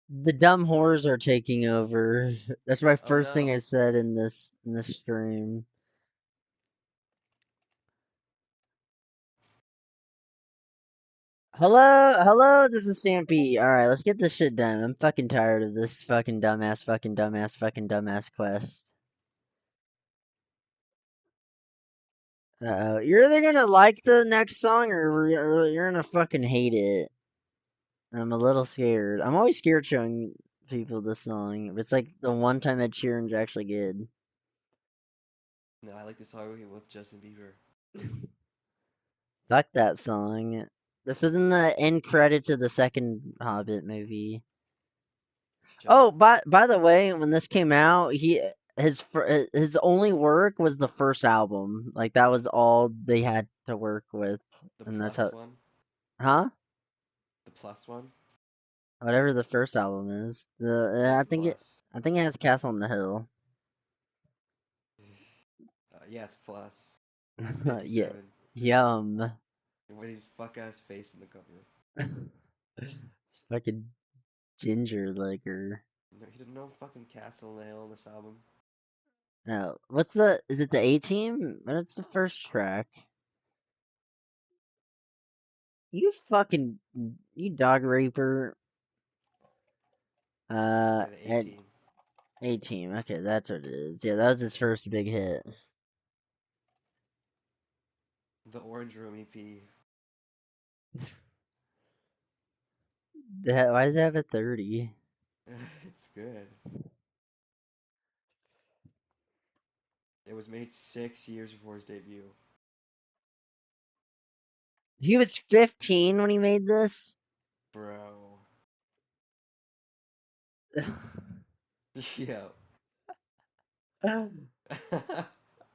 The dumb whores are taking over. That's my Oh first thing no. I said in this stream. Hello, this is Stampy. Alright, let's get this shit done. I'm fucking tired of this fucking dumbass, fucking dumbass, fucking dumbass quest. You're either gonna like the next song or you're gonna fucking hate it. I'm a little scared. I'm always scared showing people this song. It's like the one time Ed Sheeran's actually good. No, I like the song with Justin Bieber. Fuck that song. This isn't the end credit to the second Hobbit movie. Shut Oh, up. by the way, when this came out, his only work was the first album. Like that was all they had to work with, The and that's plus how. one? Huh? The plus one? Whatever the first album is. I think The it's plus. I think it has Castle on the Hill. Yeah, it's plus. It's 57. Yeah. Yum. With his fuck ass face in the cover. It's fucking ginger liquor. No, he didn't know fucking Castle on the Hill on this album. No, what's the? Is it the A Team? What's the first track? You fucking you dog raper. Yeah, the A And team. A Team. Okay, that's what it is. Yeah, that was his first big hit. The Orange Room EP. Why does it have a 30? It's good. It was made 6 years before his debut. He was 15 when he made this. Bro. Yo.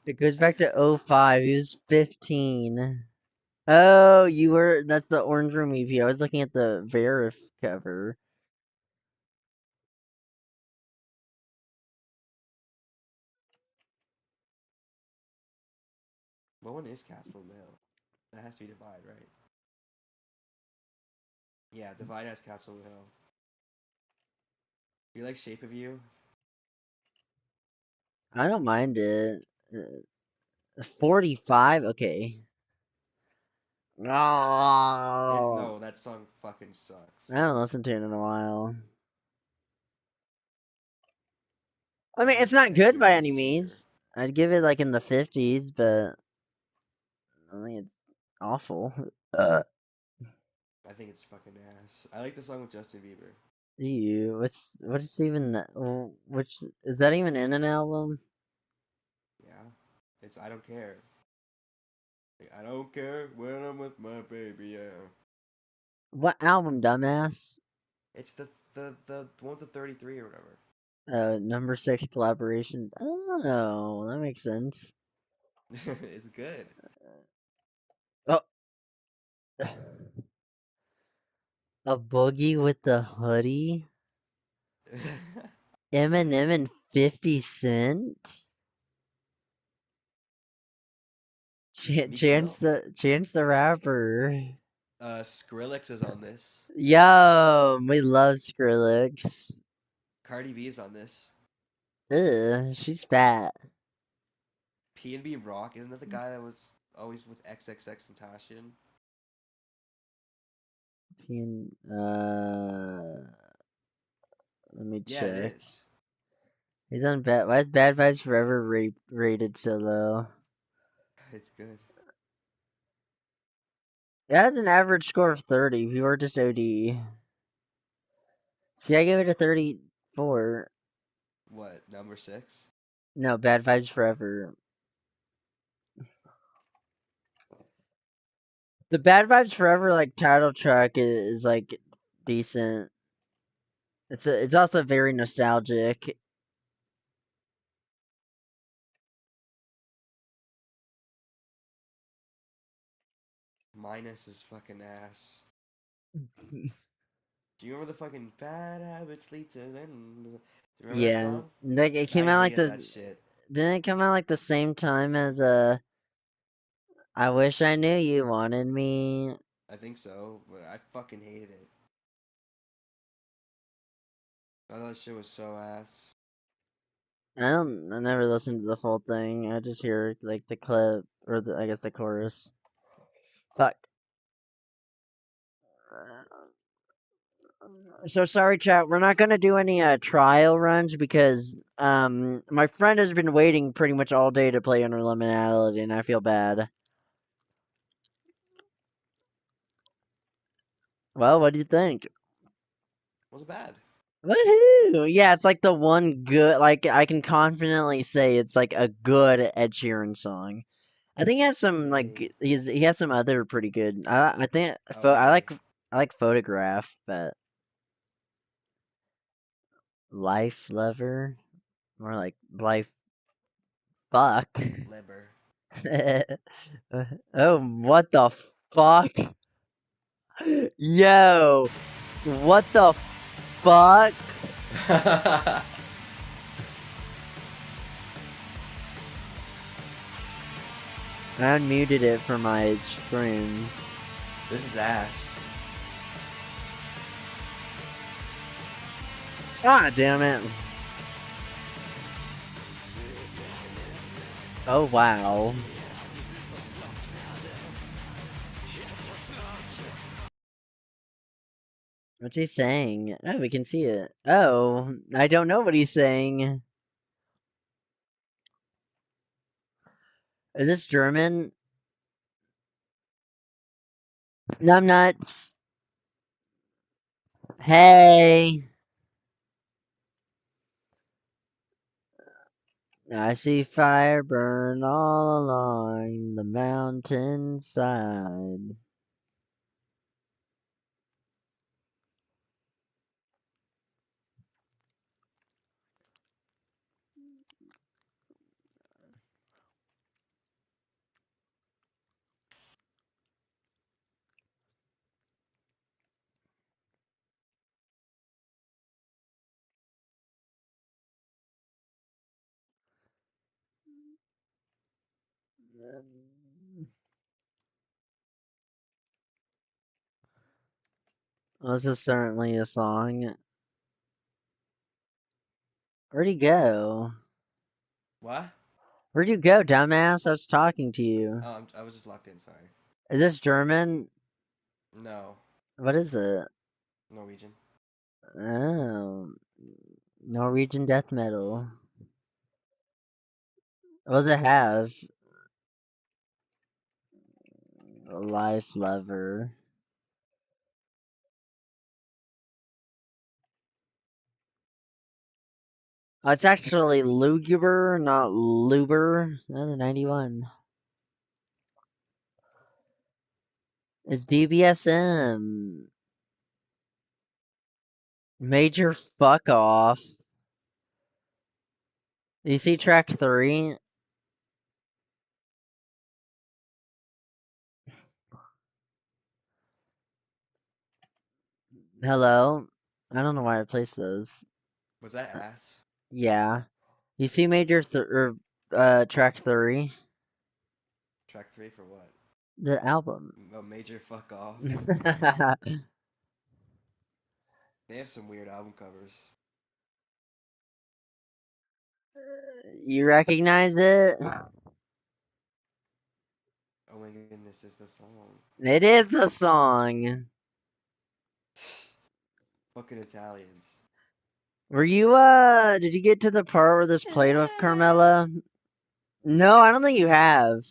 It goes back to '05. He was 15. Oh, you were. That's the Orange Room EP. I was looking at the Verif cover. What one is Castle on the Hill? That has to be Divide, right? Yeah, Divide has Castle on the Hill. Do you like Shape of You? I don't mind it. 45. Okay. Oh, No, that song fucking sucks. I haven't listened to it in a while. I I mean, think it's not Ed good by Sheeran any needs Ginger. means. I'd give it like in the 50s, but I think it's awful. I think it's fucking ass. I like the song with Justin Bieber. You, what's even that? Which is that even in an album? Yeah. It's I Don't Care. Like, I don't care when I'm with my baby, yeah. What album, dumbass? It's the one with the 33 or whatever. Number six collaboration. Oh, that makes sense. It's good. Oh, a boogie with the hoodie. Eminem and 50 Cent. Meek Mill. Chance the Rapper. Skrillex is on this. Yo, we love Skrillex. Cardi B is on this. Ugh, she's fat. P&B Rock, isn't that the guy that was always with XXX and Tashian? Let me Yeah, it check. is. He's on bad. Why is Bad Vibes Forever rated so low? It's good. It has an average score of 30. If you were just OD. See, I gave it a 34. What, number six? No, Bad Vibes Forever. The Bad Vibes Forever like title track is like decent. It's also very nostalgic. Minus is fucking ass. Do you remember the fucking bad habits lead to then? Do you remember that Yeah, song? like it came I out like hated the that shit. didn't it come out like the same time as I wish I knew you wanted me. I think so, but I fucking hated it. I thought that shit was so ass. I never listened to the full thing. I just hear like the clip or I guess the chorus. Fuck. So sorry, chat. We're not gonna do any trial runs because my friend has been waiting pretty much all day to play Unlimitability, and I feel bad. Well, what do you think? Was it bad? Woohoo! Yeah, it's like the one good. Like I can confidently say it's like a good Ed Sheeran song. I think he has some Yay. he has some other pretty good. I think Oh, I really? like Photograph, but Life Lover more like Life Fuck. Leber. Oh, what the fuck? Yo, what the fuck? I unmuted it for my stream. This is ass. Ah, damn it. Oh, wow. What's he saying? Oh, we can see it. Oh, I don't know what he's saying. Is this German? Numbnuts. Hey. I see fire burn all along the mountainside. Well, this is certainly a song. Where'd he go? What? Where'd you go, dumbass? I was talking to you. Oh, I was just locked in, sorry. Is this German? No. What is it? Norwegian. Oh, Norwegian death metal. What does it have? Life lover. Oh, it's actually Luguber, not Luber. 91. It's DBSM. Major fuck off. You see track 3? Hello? I don't know why I placed those. Was that Uh, ass? Yeah. You see track 3? Track 3 for what? The album. Oh, major fuck off. They have some weird album covers. You recognize it? Oh my goodness, it's the song. It is the song. Fucking Italians. Did you get to the part where this played with Carmela? No, I don't think you have.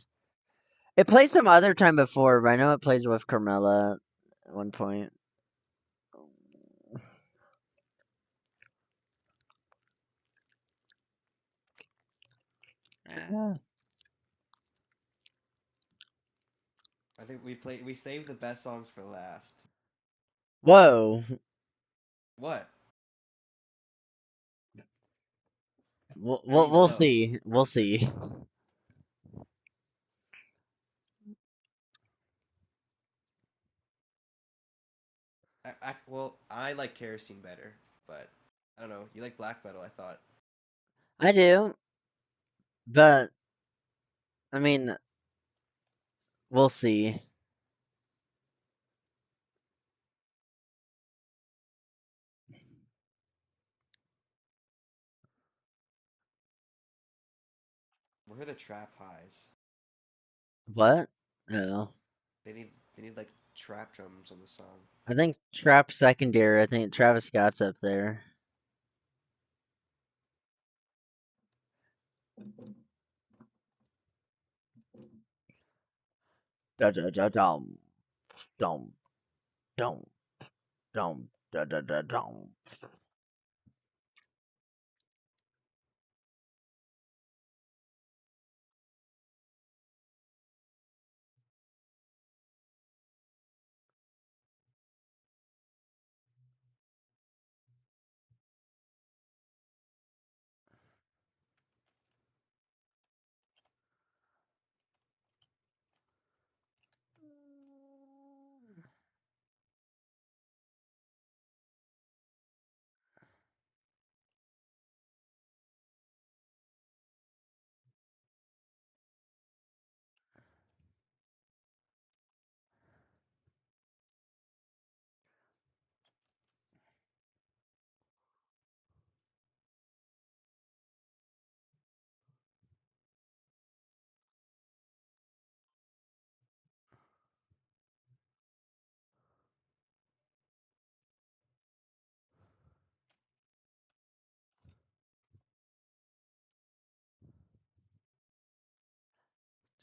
It played some other time before, but I know it plays with Carmela at one point. Ah. I think we saved the best songs for last. Whoa. What? We'll, How do we'll, you we'll know? see. We'll see. Well, I like Kerosene better, but I don't know. You like black metal, I thought. I do, but I mean, we'll see. Where are the trap highs? What? No. They need like trap drums on the song. I think Trap secondary. I think Travis Scott's up there. Da da da dum dum dum dum da da da dum.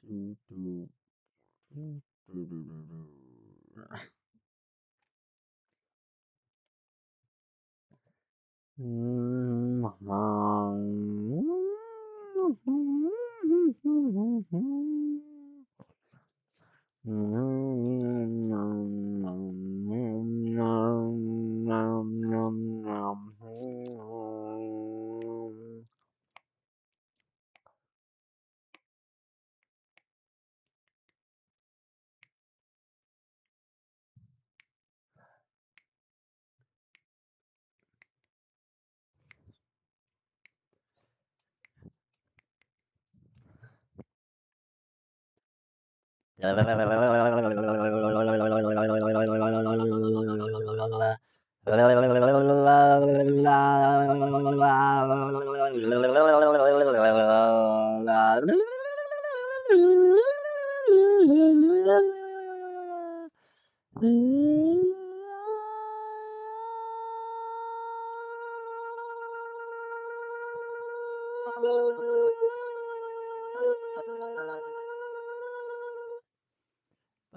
Do, do, do, do, do, do.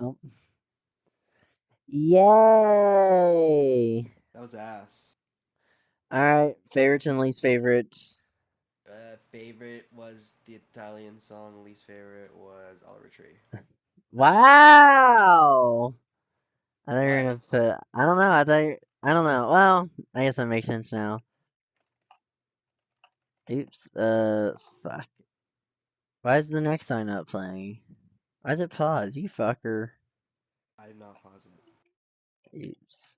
Oh, yay! That was ass. All right, favorites and least favorites. Favorite was the Italian song. Least favorite was Oliver Tree. Wow! I thought you were What? gonna put. I don't know. I don't know. Well, I guess that makes sense now. Oops. Fuck. Why is the next song not playing? Why is it pause? You fucker. I did not pause it. Oops.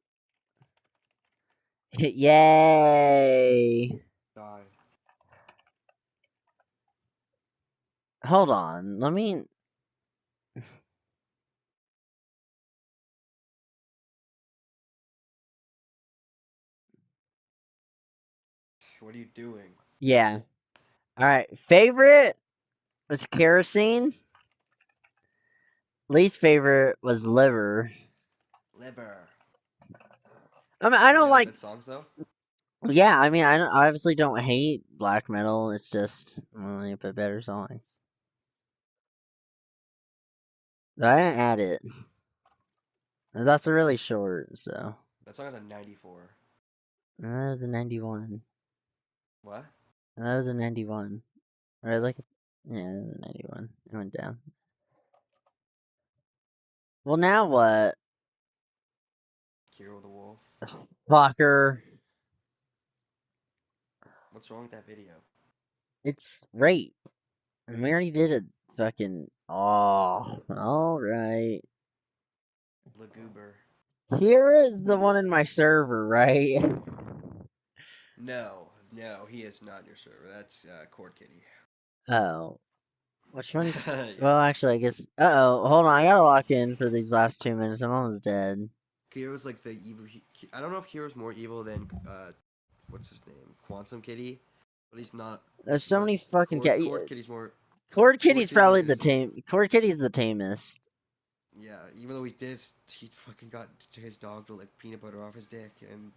Yay! Die. Hold on. Let me. What are you doing? Yeah. All right. Favorite was kerosene. Least favorite was liver. Liver. I mean, I Are don't they all like. good songs though? Yeah, I mean, I obviously don't hate black metal. It's just only put better songs. But I didn't add it. It's also really short, so That song is a 94. and that was a 91. What? And that was a 91. Or Yeah. like, yeah, it was a 91. It went down. Well, now what? Hero the Wolf. Fucker. What's wrong with that video? It's rape. And we already did a fucking. Oh, alright. Laguber. Here is the one in my server, right? No, he is not your server. That's Cord Kitty. Oh. Which one's. Yeah. Well, actually, I guess. Uh oh, hold on. I gotta lock in for these last 2 minutes. I'm almost dead. Hero's like the evil. I don't know if Hero's more evil than what's his name, Quantum Kitty, but he's not. There's so But many fucking cat. Cord Kitty's more. Cord Cord Kitty's Kitty's probably not the innocent. tame. Cord Kitty's the tamest. Yeah, even though he fucking got his dog to lick peanut butter off his dick and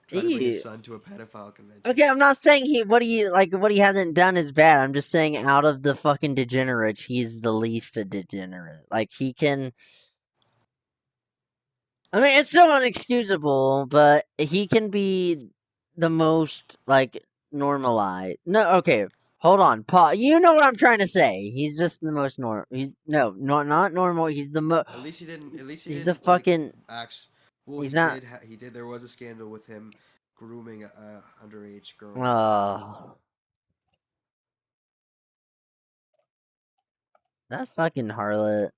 try to bring his He, son to a pedophile convention. okay, I'm not saying what he hasn't done is bad. I'm just saying out of the fucking degenerates, he's the least a degenerate. Like he can. I mean, it's still unexcusable, but he can be the most like normalized. No, okay, hold on, Paul. You know what I'm trying to say. He's just the most normal. He's no, not normal. He's the most. At least he didn't. At least he He's the didn't like fucking. act. Well, He's he not. did. He did. There was a scandal with him grooming a underage girl. Oh, that fucking harlot.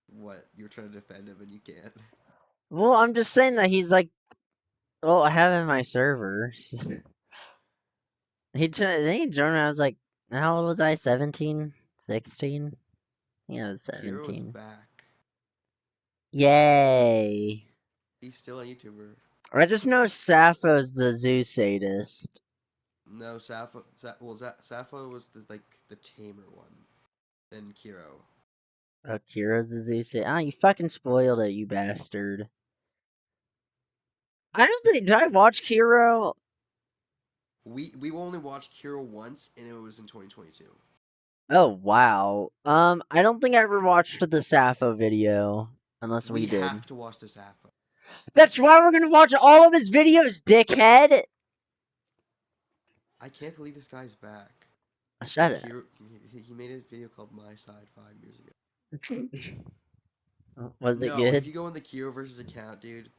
What? You're trying to defend him and you can't. Well, I'm just saying that he's like. Well, I have him in my servers. He joined when I was like, how old was I? 17? 16? Yeah, I was Kiro's 17. back. Yay. He's still a YouTuber. I just know Sappho's the zoo sadist. No, Sappho was the tamer one. Then Kiro. Oh, Kira's the zoo sadist. Ah, you fucking spoiled it, you bastard. I don't think, did I watch Kiro? We only watched Kiro once, and it was in 2022. Oh, wow. I don't think I ever watched the Sappho video. Unless we We did. have to watch the Sappho. That's why we're gonna watch all of his videos, dickhead! I can't believe this guy's back. Shut it. Kiro, he made a video called My Side 5 years ago. Was it No, if good? you go in the Kiro versus account, dude,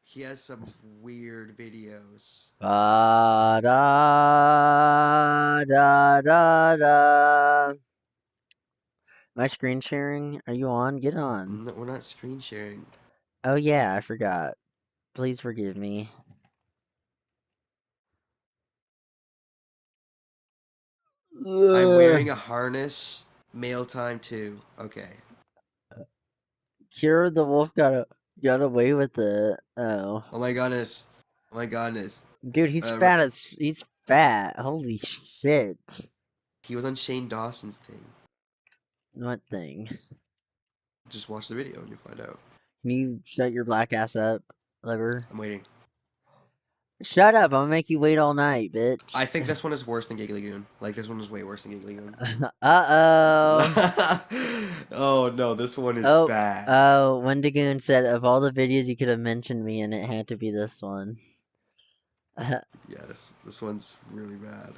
he has some weird videos. Da da da da da. Am I screen sharing? Are you on? Get on. No, we're not screen sharing. Oh yeah, I forgot. Please forgive me. I'm Ugh. wearing a harness. Mail time too. Okay. Cure the wolf got away with it. Oh, Oh my goodness. Oh my goodness. dude, Uh, he's fat. Holy shit. he was on Shane Dawson's thing. What thing? Just watch the video and you'll find out. Can you shut your black ass up, liver? I'm waiting. Shut up! I'm gonna make you wait all night, I bitch. think this one is worse than Giggly Goon. Like, this one is way worse than Giggly Goon. Uh-oh. Oh no, this one is Oh, bad. oh, Wendigoon said of all the videos you could have mentioned me in, it had to be this one. Yeah, this one's really bad.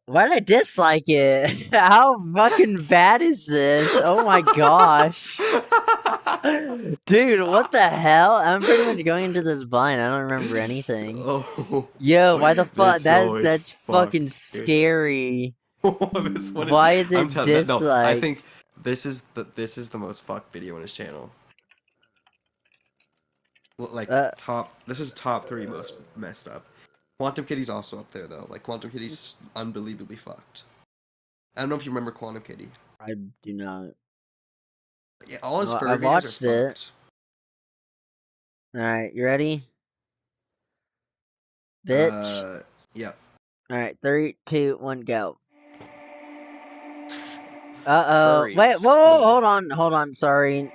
Why did I dislike it? How fucking bad is this? Oh my gosh. Dude, what the hell? I'm pretty much going into this blind. I don't remember anything. Oh, Yo, why the fuck? it's That's fucking fucked. It's scary. this one is. Why is I'm it telling that no. I think disliked? this is the most fucked video on his channel. Well, like Uh, top. This is top 3 most messed up. Quantum Kitty's also up there though. Like Quantum Kitty's unbelievably fucked. I don't know if you remember Quantum Kitty. I do not. Yeah, all his Well, fur I videos are watched it. fucked. Alright, you ready? Bitch. Yeah. Alright, 3, 2, 1, go. Uh-oh. Wait, Furries. whoa, hold on, sorry.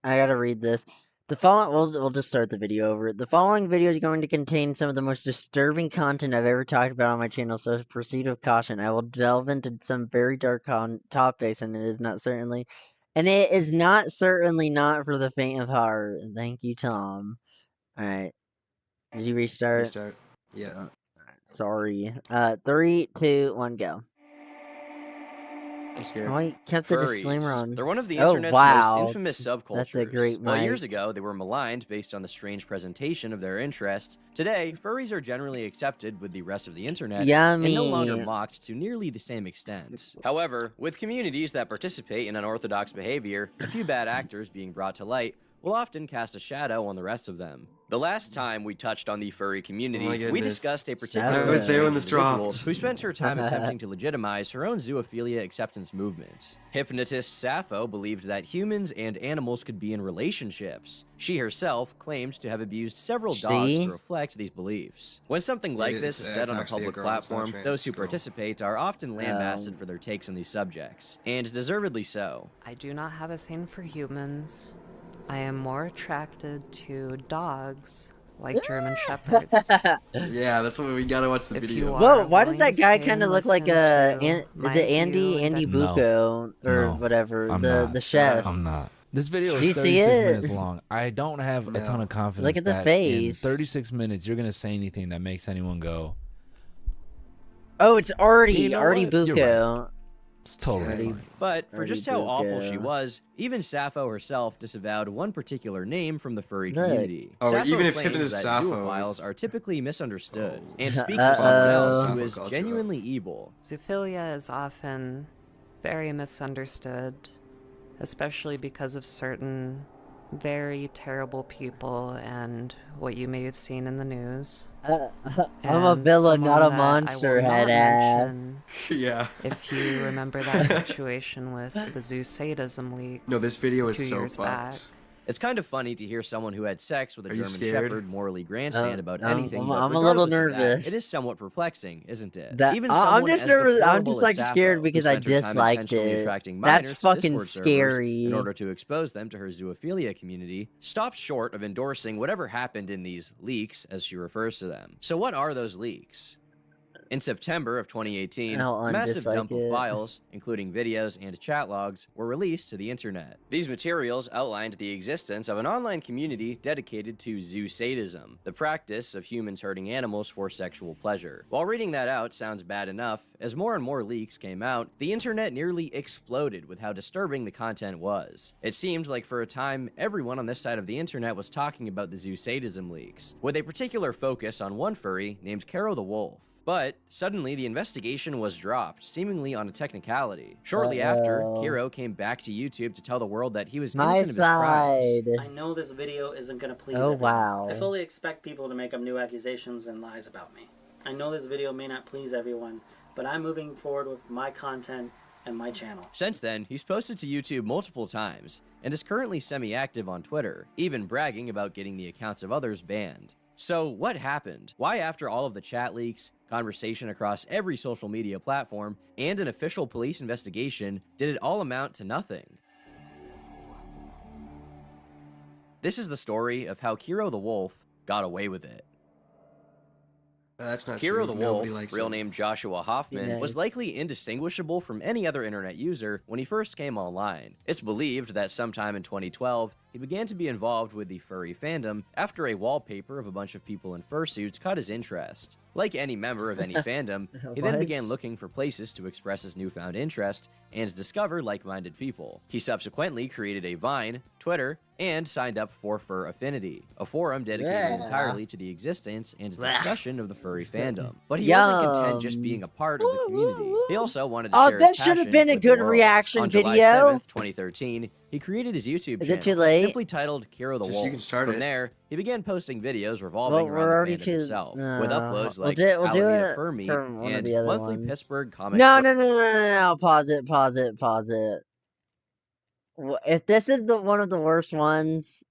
I gotta read this. The following, we'll just start the video over. The following video is going to contain some of the most disturbing content I've ever talked about on my channel, so proceed with caution. I will delve into some very dark topics, and it is not certainly not for the faint of heart. Thank you, Tom. Alright. Did you restart? Restart. Yeah. Sorry. 3, 2, 1, go. I'm scared. Oh, I kept the disclaimer Furries. on. They're one of the Oh, internet's most wow. infamous subcultures. That's a great While years mic. ago they were maligned based on the strange presentation of their interests, today furries are generally accepted with the rest of the internet and no longer Yummy. mocked to nearly the same extent. However, with communities that participate in unorthodox behavior, a few bad actors being brought to light, will often cast a shadow on the rest of them. The last time we touched on the furry community, we discussed a particularly I was there when this individual dropped. who spent her time attempting to legitimize her own zoophilia acceptance movement. Hypnotist Sappho believed that humans and animals could be in relationships. She herself claimed to have abused several dogs to reflect these beliefs. When something like this is said on a public platform, those who participate are often lambasted for their takes on these subjects, and deservedly so. I do not have a thing for humans. I am more attracted to dogs, like German Shepherds. Yeah, that's what we gotta watch the video. Whoa, why did that guy kind of look like is it Andy Bucco or whatever, the chef? I'm not. This video Do you is see 36 it? minutes long. I don't have a ton of confidence Look at the that face. in 36 minutes you're gonna say anything that makes anyone go, Oh, it's Artie, You know Artie what? You're Bucco. it's totally fine. But for just how awful she Bucco. was, even Sappho herself disavowed one particular name from the furry Look. community. Oh, Sappho even if claims Hypnotist that Sappho zoophiles is- are typically misunderstood and speaks of someone else who is Sappho genuinely evil. Zoophilia is often very misunderstood, especially because of certain very terrible people and what you may have seen in the news. I'm a And villain, not a someone that I monster, will not head ass. Yeah. If you remember that situation with the zoo sadism leaks. No, this video is 2 so years back. fucked. It's kind of funny to hear someone who had sex with a Are you German scared? Shepherd morally grandstand about anything. I'm but a little regardless of that, nervous. it is somewhat perplexing, isn't it? I'm someone just as nervous. I'm deplorable just as like Sappho, scared who because I spent her time disliked intentionally it. attracting That's minors to fucking Discord servers scary. in order to expose them to her zoophilia community, stopped short of endorsing whatever happened in these leaks, as she refers to them. So what are those leaks? In September of 2018, I'll a massive undislike dump of it. files, including videos and chat logs, were released to the internet. These materials outlined the existence of an online community dedicated to zoo sadism, the practice of humans hurting animals for sexual pleasure. While reading that out sounds bad enough, as more and more leaks came out, the internet nearly exploded with how disturbing the content was. It seemed like for a time, everyone on this side of the internet was talking about the zoo sadism leaks, with a particular focus on one furry named Caro the Wolf. But suddenly the investigation was dropped, seemingly on a technicality. Shortly after, Kiro came back to YouTube to tell the world that he was My innocent of his crimes. side. I know this video isn't going to please Oh, everyone. wow. I fully expect people to make up new accusations and lies about me. I know this video may not please everyone, but I'm moving forward with my content and my channel. Since then, he's posted to YouTube multiple times, and is currently semi-active on Twitter, even bragging about getting the accounts of others banned. So what happened? Why, after all of the chat leaks, conversation across every social media platform, and an official police investigation, did it all amount to nothing? This is the story of how Kiro the Wolf got away with it. That's not Kiro true. the Nobody Wolf, likes real him. name Joshua Hoffman, was Nice. likely indistinguishable from any other internet user when he first came online. It's believed that sometime in 2012, he began to be involved with the furry fandom after a wallpaper of a bunch of people in fursuits caught his interest. Like any member of any fandom, he then What? began looking for places to express his newfound interest and discover like-minded people. He subsequently created a Vine, Twitter, and signed up for Fur Affinity, a forum dedicated Yeah. entirely to the existence and discussion of the furry fandom. But he wasn't content just being a part of the community. He also wanted to Oh, share that his should have passion been a with the good world. reaction On July video. 7th, 2013, he created his YouTube Is channel, it too late? simply titled Kiro the Just Wolf. you can start From it. there, he began posting videos revolving Well, around we're the already fandom too- itself, with no. uploads We'll like do Alameda it Fur Meet from one of and the other monthly ones. Pittsburgh comic No, book. no. Pause it. If this is the one of the worst ones,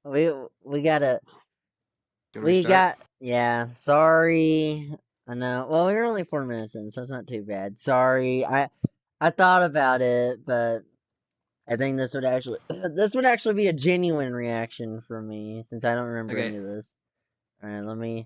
we gotta. Do you wanna We restart? yeah, sorry. I know. Well, we're only 4 minutes in, so it's not too bad. Sorry. I thought about it, but I think this would actually be a genuine reaction from me since I don't remember Okay. any of this. All right, let me.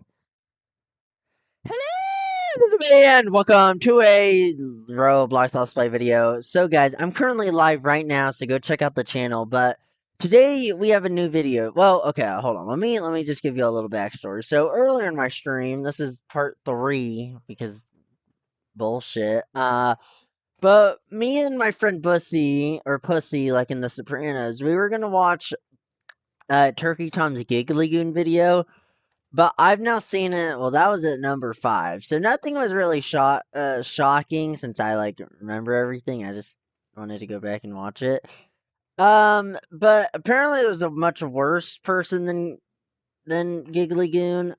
Hello, and welcome to a Roblox Let's Play video. So, guys, I'm currently live right now, so go check out the channel. But today we have a new video. Well, okay, hold on. Let me just give you a little backstory. So earlier in my stream, this is part 3 because bullshit. But me and my friend Pussy, like in The Sopranos, we were gonna watch Turkey Tom's Gig Lagoon video. But I've now seen it. Well, that was at number 5, so nothing was really shocking since I like remember everything. I just wanted to go back and watch it. But apparently there's a much worse person than Giggly Goon.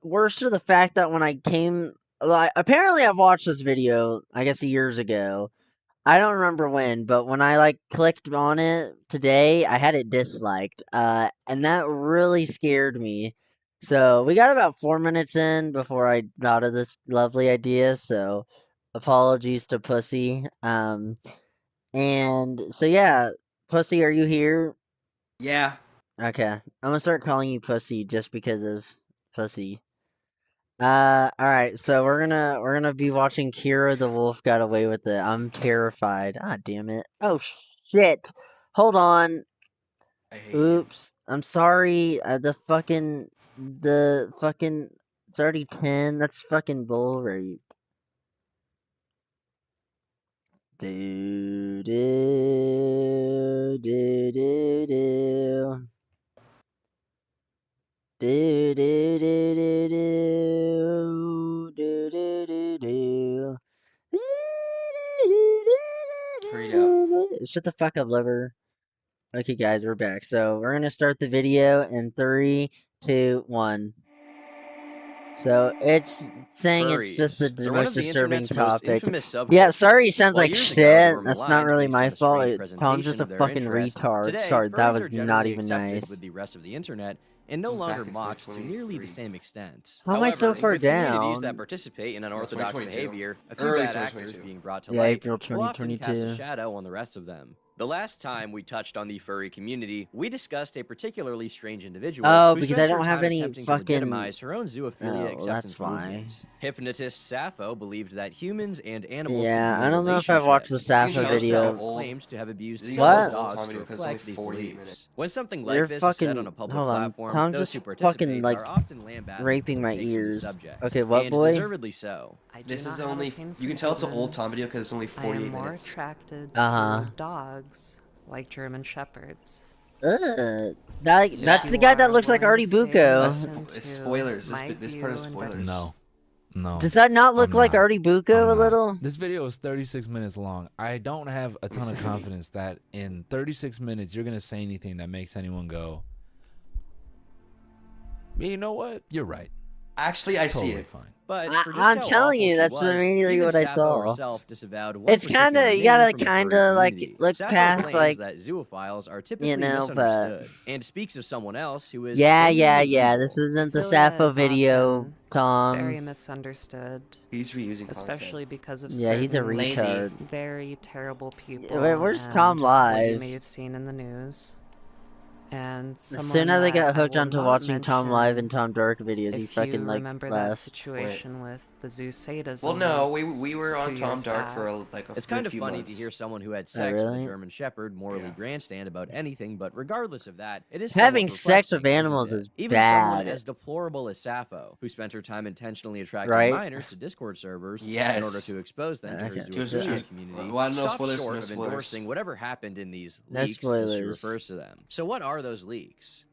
Worse to the fact that when I came, like, apparently I've watched this video, I guess years ago. I don't remember when, but when I like clicked on it today, I had it disliked. And that really scared me. So we got about 4 minutes in before I thought of this lovely idea. So apologies to Pussy. And so yeah, Pussy, are you here? Yeah. Okay, I'm gonna start calling you Pussy just because of Pussy. All right. So we're gonna be watching Kira the Wolf Got Away with It. I'm terrified. Ah, damn it. Oh shit. Hold on. I hate you. Oops. I'm sorry. The fucking. It's already 10. That's fucking bull rape. Do do do do do. Do do do do do do do do do. Hurry up. Shut the fuck up, lover. Okay, guys, we're back. So we're gonna start the video in 3, 2, 1. So it's saying it's just Furries. the They're one most of the disturbing internet's most topic. infamous subcultures. Yeah, sorry, it sounds While like years ago they shit. were That's not maligned really based on my the fault. strange Tom's just presentation a of their fucking interests, retard. today Sorry, that furries was are not generally even accepted nice. with the rest of the internet and no This is back longer in mocked to nearly the 2023. same extent. How am I so However, far with communities that down? participate in unorthodox 2022. behavior, a few Early bad actors 2022. being brought to Yeah, light April will often cast a 2022. shadow on the rest of them. The last time we touched on the furry community, we discussed a particularly strange individual Oh, who because I spends her don't have time any attempting to fucking. legitimize her own zoophilia Oh, well, that's acceptance why. movement. Hypnotist Sappho believed that humans and animals Yeah, could be I in don't know if I've watched the relationships. You can Sappho tell it's video. so old. Claimed to have abused You can several tell What? it's old dogs Tommy to because it's reflect only these 48 beliefs. minutes. When something You're like this is said on fucking. a public Hold on. platform, Tom's those just who fucking participate like are often lambasted raping for my their takes on the ears. subject. Okay, what, and boy? deservedly so. I do This not is have a only. pain You can for tell it's an old kittens. Tom video because it's only I 48 am more minutes. attracted Uh-huh. to dogs, like German shepherds. That's If the you guy that are looks like willing Artie to stay and Bucco. listen It's to spoilers. my This part is view and spoilers. No, no. Does that not look I'm like not. Artie Bucco I'm a not. little? This video is 36 minutes long. I don't have a ton of confidence that in 36 minutes you're gonna say anything that makes anyone go, you know what? You're right. Actually, I Totally see it. fine. But for just I'm how telling awful you, she that's was, immediately even what I Sappho saw. herself disavowed one It's particular kinda, you name gotta from the furry kinda like community. look Sappho past claims like, that zoophiles are you typically know, but misunderstood and speaks of someone else who is yeah, genuinely evil. this isn't the Zoophilia Sappho is video, often Tom. very misunderstood, He's reusing especially content. because of Yeah, he's a certain Lazy. retard. very terrible people Where's and Tom what you live? may have seen in the news. And As someone soon as I that got I hooked will onto not watching Tom live and mention, Tom Dark videos, he if fucking you like remember that left. situation with the zoo sadism. Well, no, leaks we were a on few Tom years Dark back. for like a It's good kind of few funny months. to hear someone who had Oh, sex with a really? German Shepherd morally Yeah. grandstand about anything, but regardless of that, it is Having somewhat sex with perplexing, animals isn't it? is Even someone bad, as deplorable as Sappho, who spent her time intentionally attracting right? minors to Discord servers Yes. in order to expose them to her Okay. zoophilia community, Well, no stopped spoilers, short no of spoilers. endorsing whatever happened in these No leaks, as she spoilers. refers to them. So what are those leaks?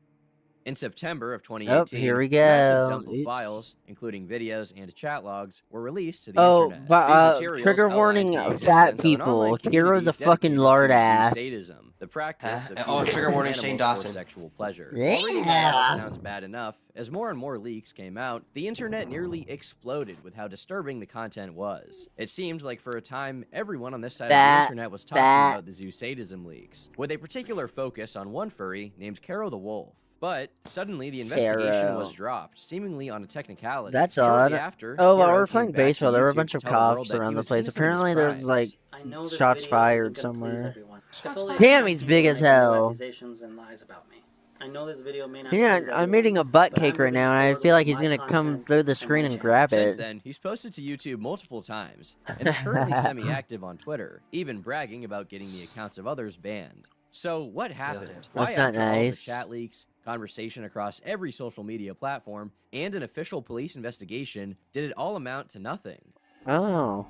In September of Oh, 2018, here we a massive go. dump of Oops. files, including videos and chat logs, were released to the Oh, internet. but These materials trigger outlined warning, the fat existence of an people. online Kiro's community a fucking dedicated lard to zoo ass. sadism, the practice of Oh, humans trigger and warning, Shane animals for Dawson. sexual pleasure. While reading that Yeah. out sounds bad enough, as more and more leaks came out, the internet nearly exploded with how disturbing the content was. It seemed like for a time, everyone on this side of the Fat, internet was talking fat. about the zoo sadism leaks, with a particular focus on one furry named Caro the Wolf. But suddenly the investigation Caro. was dropped, seemingly on a technicality. That's Shortly odd. after, Oh, while Caro we're came playing back to baseball, there were a YouTube bunch to of tell the world cops that he around the was place. innocent of his Apparently, there's crimes. like I know this shots video fired isn't gonna please somewhere. everyone. Damn, he's big as hell. Accusations and lies about me. I know this video may not Yeah, please I'm everyone, eating a butt but I'm cake right moving now, and I forward feel with like he's my gonna come content through the and screen my and channel. grab Since it. then, he's posted to YouTube multiple times, and is currently semi-active on Twitter, even bragging about getting the accounts of others banned. So what happened? Why, That's not after all of the nice. chat leaks, conversation across every social media platform, and an official police investigation, did it all amount to nothing? Oh.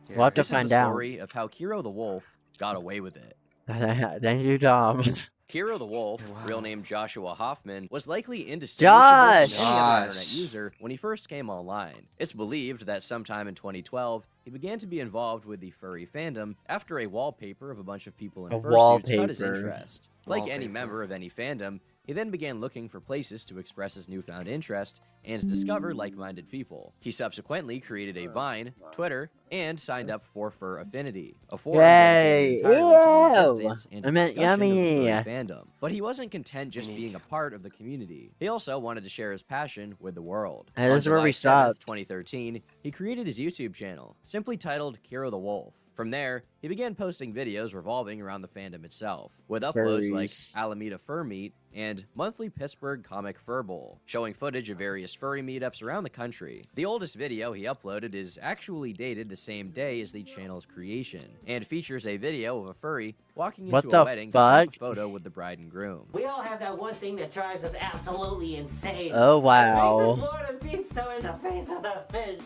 We'll have to This is the find out. story of how Kiro the Wolf got away with it. Thank you, Tom. Kiro the Wolf, Wow. real name Joshua Hoffman, was likely indistinguishable Josh! from any other internet Josh. user when he first came online. It's believed that sometime in 2012, he began to be involved with the furry fandom after a wallpaper of a bunch of people in A fursuits caught his wallpaper. interest. Like any member of any fandom, he then began looking for places to express his newfound interest and discover like-minded people. He subsequently created a Vine, Twitter, and signed up for Fur Affinity, a forum dedicated Yay! entirely to the Ew! existence and I meant discussion of the yummy. furry fandom. But he wasn't content just being a part of the community. He also wanted to share his passion with the world. Hey, On this is where July we 7th, stopped. 2013, he created his YouTube channel, simply titled Kiro the Wolf. From there, he began posting videos revolving around the fandom itself, with uploads like Furries. Alameda Fur Meet and monthly Pittsburgh Comic Fur Bowl, showing footage of various furry meetups around the country. The oldest video he uploaded is actually dated the same day as the channel's creation, and features a video of a furry walking What into the a wedding to snap fuck? a photo with the bride and groom. We all have that one thing that drives us absolutely insane. Oh, It wow. makes us want to beat so in the face of the fish.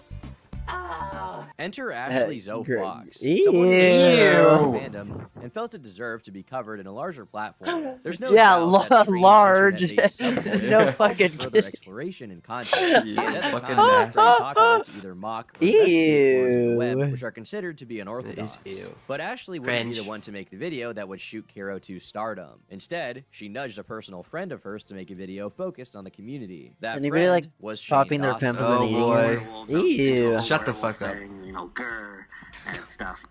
Ah. Enter Ashley Zoe great. Fox, someone who is Ew. a fandom and felt it deserved to be covered in a larger platform. There's no Yeah, doubt that strange large. internet-based subculture No allowed fucking further kidding. exploration and content. Yeah, And at the fucking time, it was pretty nasty. popular to either mock or investigate corners of the web, Ew. which are considered to be unorthodox. ew. But Ashley wouldn't be Cringe. the one to make the video that would shoot Kiro to stardom. Instead, she nudged a personal friend of hers to make a video focused on the community. That Anybody, friend like, was Shane popping their Dawson. pimples and Oh, eating boy. Ew. Shut the fuck up. You know, grr and stuff.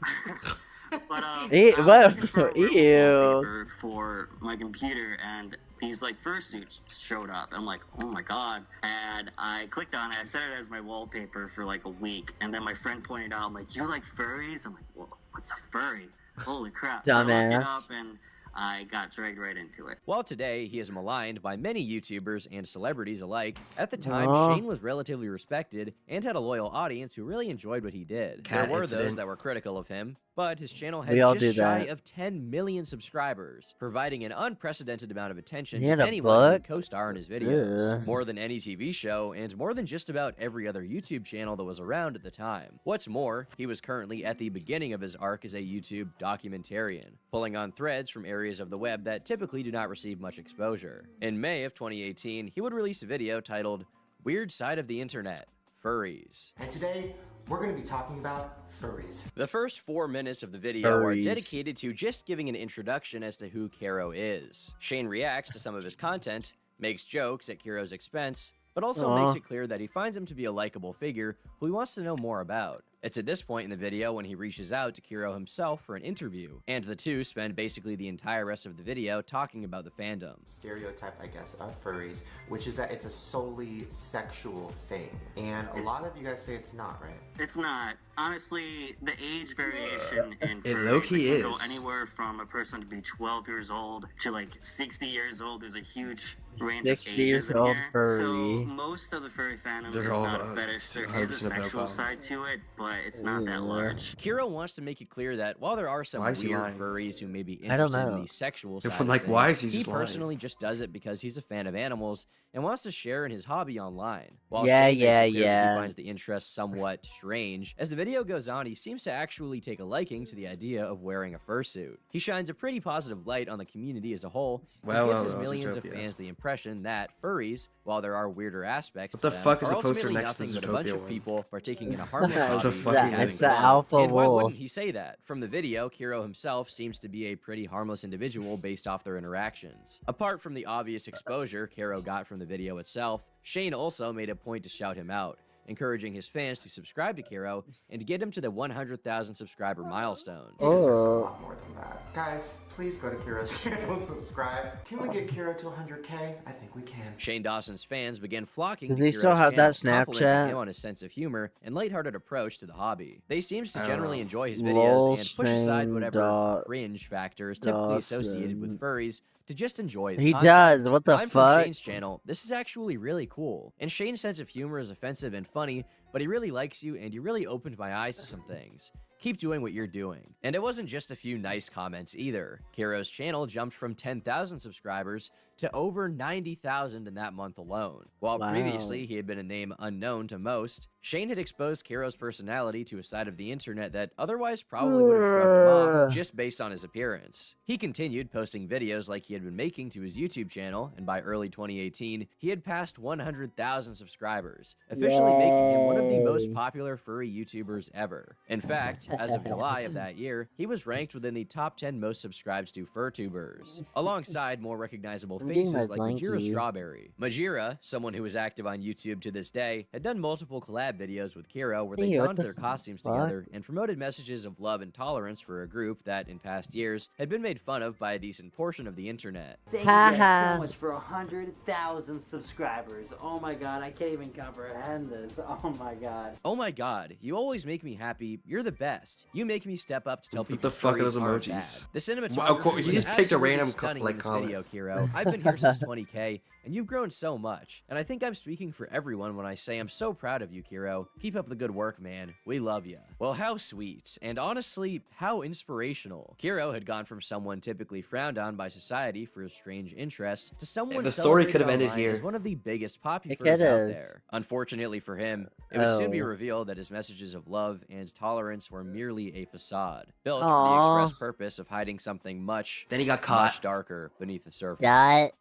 But Ew, I was whoa, looking for a werewolf ew. wallpaper for my computer, and these like fursuits showed up. I'm like, oh my god! And I clicked on it. I set it as my wallpaper for like a week, and then my friend pointed out, I'm like, you like furries? I'm like, well, what's a furry? Holy crap! So I looked it Dumbass. up, and I got dragged right into it. While today he is maligned by many YouTubers and celebrities alike, at the time Aw. Shane was relatively respected and had a loyal audience who really enjoyed what he did. Cat there were incident. those that were critical of him, but his channel had We all just do shy that. of 10 million subscribers, providing an unprecedented amount of attention He to had a anyone who would book? co-star in his videos. Ugh. More than any TV show, and more than just about every other YouTube channel that was around at the time. What's more, he was currently at the beginning of his arc as a YouTube documentarian, pulling on threads from areas of the web that typically do not receive much exposure. In May of 2018, he would release a video titled Weird Side of the Internet, Furries. And today, we're going to be talking about furries. The first 4 minutes of the video are Furries. dedicated to just giving an introduction as to who Kiro is. Shane reacts to some of his content, makes jokes at Kiro's expense, but also Aw. makes it clear that he finds him to be a likable figure who he wants to know more about. It's at this point in the video when he reaches out to Kiro himself for an interview, and the two spend basically the entire rest of the video talking about the fandom. Stereotype, I guess, of furries, which is that it's a solely sexual thing. And a lot of you guys say it's not, right? It's not. Honestly, the age variation in It furries, low-key it can go is. anywhere from a person to be 12 years old to like 60 years old. There's a huge range 60 of years ages in old here. furry. So most of the furry fandom They're is all, not a fetish. There is a 100% sexual pedophile. side to it, but it's not that Ugh. large. Kiro wants to make it clear that while there are some Why is he weird lying? furries who may be I don't interested in know. the sexual If side I'm of like, things, why is he he just lying? personally just does it because he's a fan of animals and wants to share in his hobby online. While Yeah, Shane makes yeah, it clear that yeah. he finds the interest somewhat strange, as the video goes on, he seems to actually take a liking to the idea of wearing a fursuit. He shines a pretty positive light on the community as a whole, Well, and gives well, his well, millions of Zootopia. fans the impression that furries, while there are weirder aspects What to the them, fuck is are the poster ultimately next to nothing but a bunch Zootopia of one? people partaking in a harmless It's hobby the fuck is and that? having It's the fun. alpha And why wolf. wouldn't he say that? From the video, Kiro himself seems to be a pretty harmless individual based off their interactions. Apart from the obvious exposure Kiro got from the video itself, Shane also made a point to shout him out, encouraging his fans to subscribe to Kiro and to get him to the 100,000 subscriber milestone. He deserves a Oh. lot more than that. Guys, please go to Kiro's channel and subscribe. Can we get Kiro to 100K? I think we can. Shane Dawson's fans began flocking Does to he still Kiro's have that channel, complimenting Snapchat? him on his sense of humor and lighthearted approach to the hobby. They seem to I don't generally know. enjoy his Lol, videos and push aside Shane whatever cringe factor is typically associated Dawson. with furries to just enjoy his He content. does, what the I'm fuck? from Shane's channel. This is actually really cool. And Shane's sense of humor is offensive and funny, but he really likes you and you really opened my eyes to some things. Keep doing what you're doing. And it wasn't just a few nice comments either. Kiro's channel jumped from 10,000 subscribers to over 90,000 in that month alone. While Wow. previously he had been a name unknown to most, Shane had exposed Kiro's personality to a side of the internet that otherwise probably would have shrugged him off just based on his appearance. He continued posting videos like he had been making to his YouTube channel, and by early 2018, he had passed 100,000 subscribers, officially making him one of the most popular furry YouTubers ever. In fact, as of July of that year, he was ranked within the top 10 most subscribed to furtubers, alongside more recognizable faces like Majira Strawberry. Majira, someone who is active on YouTube to this day, had done multiple collab videos with Kiro where they donned their costumes together and promoted messages of love and tolerance for a group that, in past years, had been made fun of by a decent portion of the internet. Thank you guys so much for 100,000 subscribers. Oh my god, I can't even comprehend this. Oh my god. Oh my god, you always make me happy. You're the best. You make me step up to tell people the fuck are those furries aren't emojis? bad. The cinematography Wow, he was just picked a absolutely random stunning like in this comment. video, Kiro. I've been here since 20k, and you've grown so much. And I think I'm speaking for everyone when I say I'm so proud of you, Kiro. Keep up the good work, man. We love you. Well, how sweet, and honestly, how inspirational. Kiro had gone from someone typically frowned on by society for his strange interests to someone the story celebrated could have ended online here. as one of the biggest populars It could've. out there. Unfortunately for him, it would soon be Oh. revealed that his messages of love and tolerance were merely a facade, built for Aw. the express purpose of hiding something much, Then he got caught. much darker beneath the surface. That.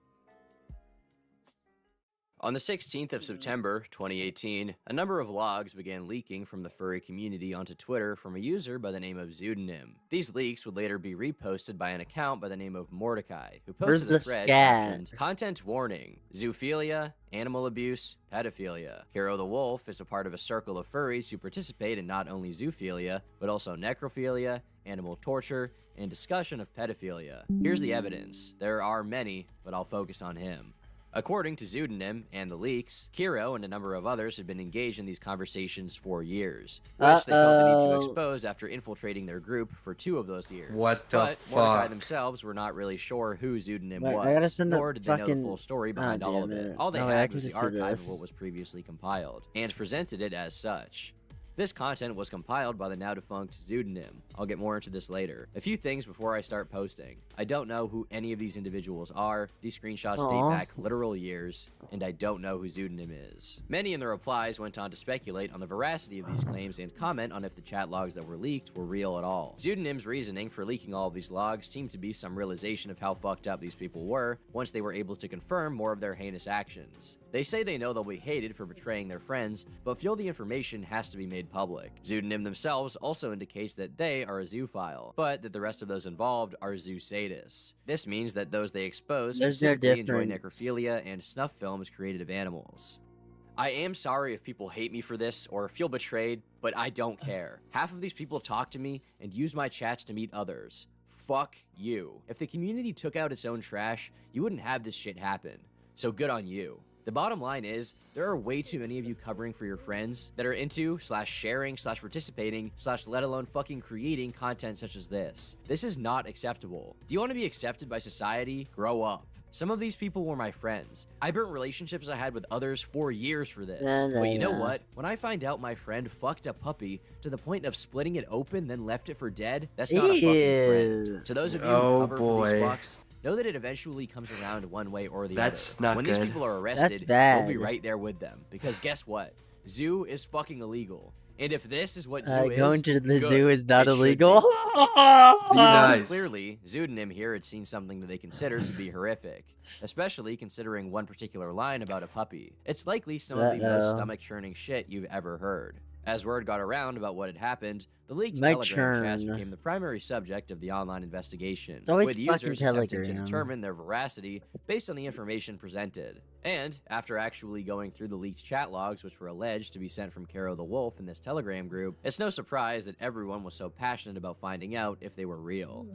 On the 16th of September, 2018, a number of logs began leaking from the furry community onto Twitter from a user by the name of Pseudonym. These leaks would later be reposted by an account by the name of Mordecai, who Where's posted a the thread scat? captioned, "Content warning, zoophilia, animal abuse, pedophilia." Kiro the Wolf is a part of a circle of furries who participate in not only zoophilia, but also necrophilia, animal torture, and discussion of pedophilia. Here's the evidence. There are many, but I'll focus on him. According to Pseudonym and the leaks, Kiro and a number of others had been engaged in these conversations for years, which they felt the need to expose after infiltrating their group for 2 of those years. What the but Mordecai fuck? themselves were not really sure who Pseudonym Wait, I gotta was, send the nor did they know the fucking- full story Ah, behind all of damn it. it. All they No, I had can was the just do archive of this. what was previously compiled, and presented it as such. This content was compiled by the now-defunct Pseudonym. I'll get more into this later. A few things before I start posting. I don't know who any of these individuals are. These screenshots date Aw. back literal years, and I don't know who Pseudonym is. Many in the replies went on to speculate on the veracity of these claims and comment on if the chat logs that were leaked were real at all. Pseudonym's reasoning for leaking all of these logs seemed to be some realization of how fucked up these people were once they were able to confirm more of their heinous actions. They say they know they'll be hated for betraying their friends, but feel the information has to be made public. Pseudonym themselves also indicates that they are a zoophile, but that the rest of those involved are zoo sadists. This means that those they expose There's no specifically enjoy difference. necrophilia and snuff films created of animals. I am sorry if people hate me for this or feel betrayed, but I don't care. Half of these people talk to me and use my chats to meet others. Fuck you. If the community took out its own trash, you wouldn't have this shit happen. So good on you. The bottom line is, there are way too many of you covering for your friends that are into, /sharing, /participating, let alone fucking creating content such as this. This is not acceptable. Do you want to be accepted by society? Grow up. Some of these people were my friends. I burnt relationships I had with others for years for this. But you know what? When I find out my friend fucked a puppy to the point of splitting it open then left it for dead, that's not a fucking friend. To those of you who Oh, cover for these boy. fucks, know that it eventually comes around one way or the That's other. not When good. these people are arrested, bad. we'll be right there with them. Because guess what? Zoo is fucking illegal. And if this is what zoo is, Going to the good. zoo is not It should illegal. Be nice. Clearly, Pseudonym here had seen something that they considered to be horrific, especially considering one particular line about a puppy. It's likely some of the most stomach-churning shit you've ever heard. As word got around about what had happened, the leaked My Telegram chats turn. became the primary subject of the online investigation, It's always with fucking users attempting to Telegram. determine their veracity based on the information presented. And, after actually going through the leaked chat logs which were alleged to be sent from Kiro the Wolf in this Telegram group, it's no surprise that everyone was so passionate about finding out if they were real.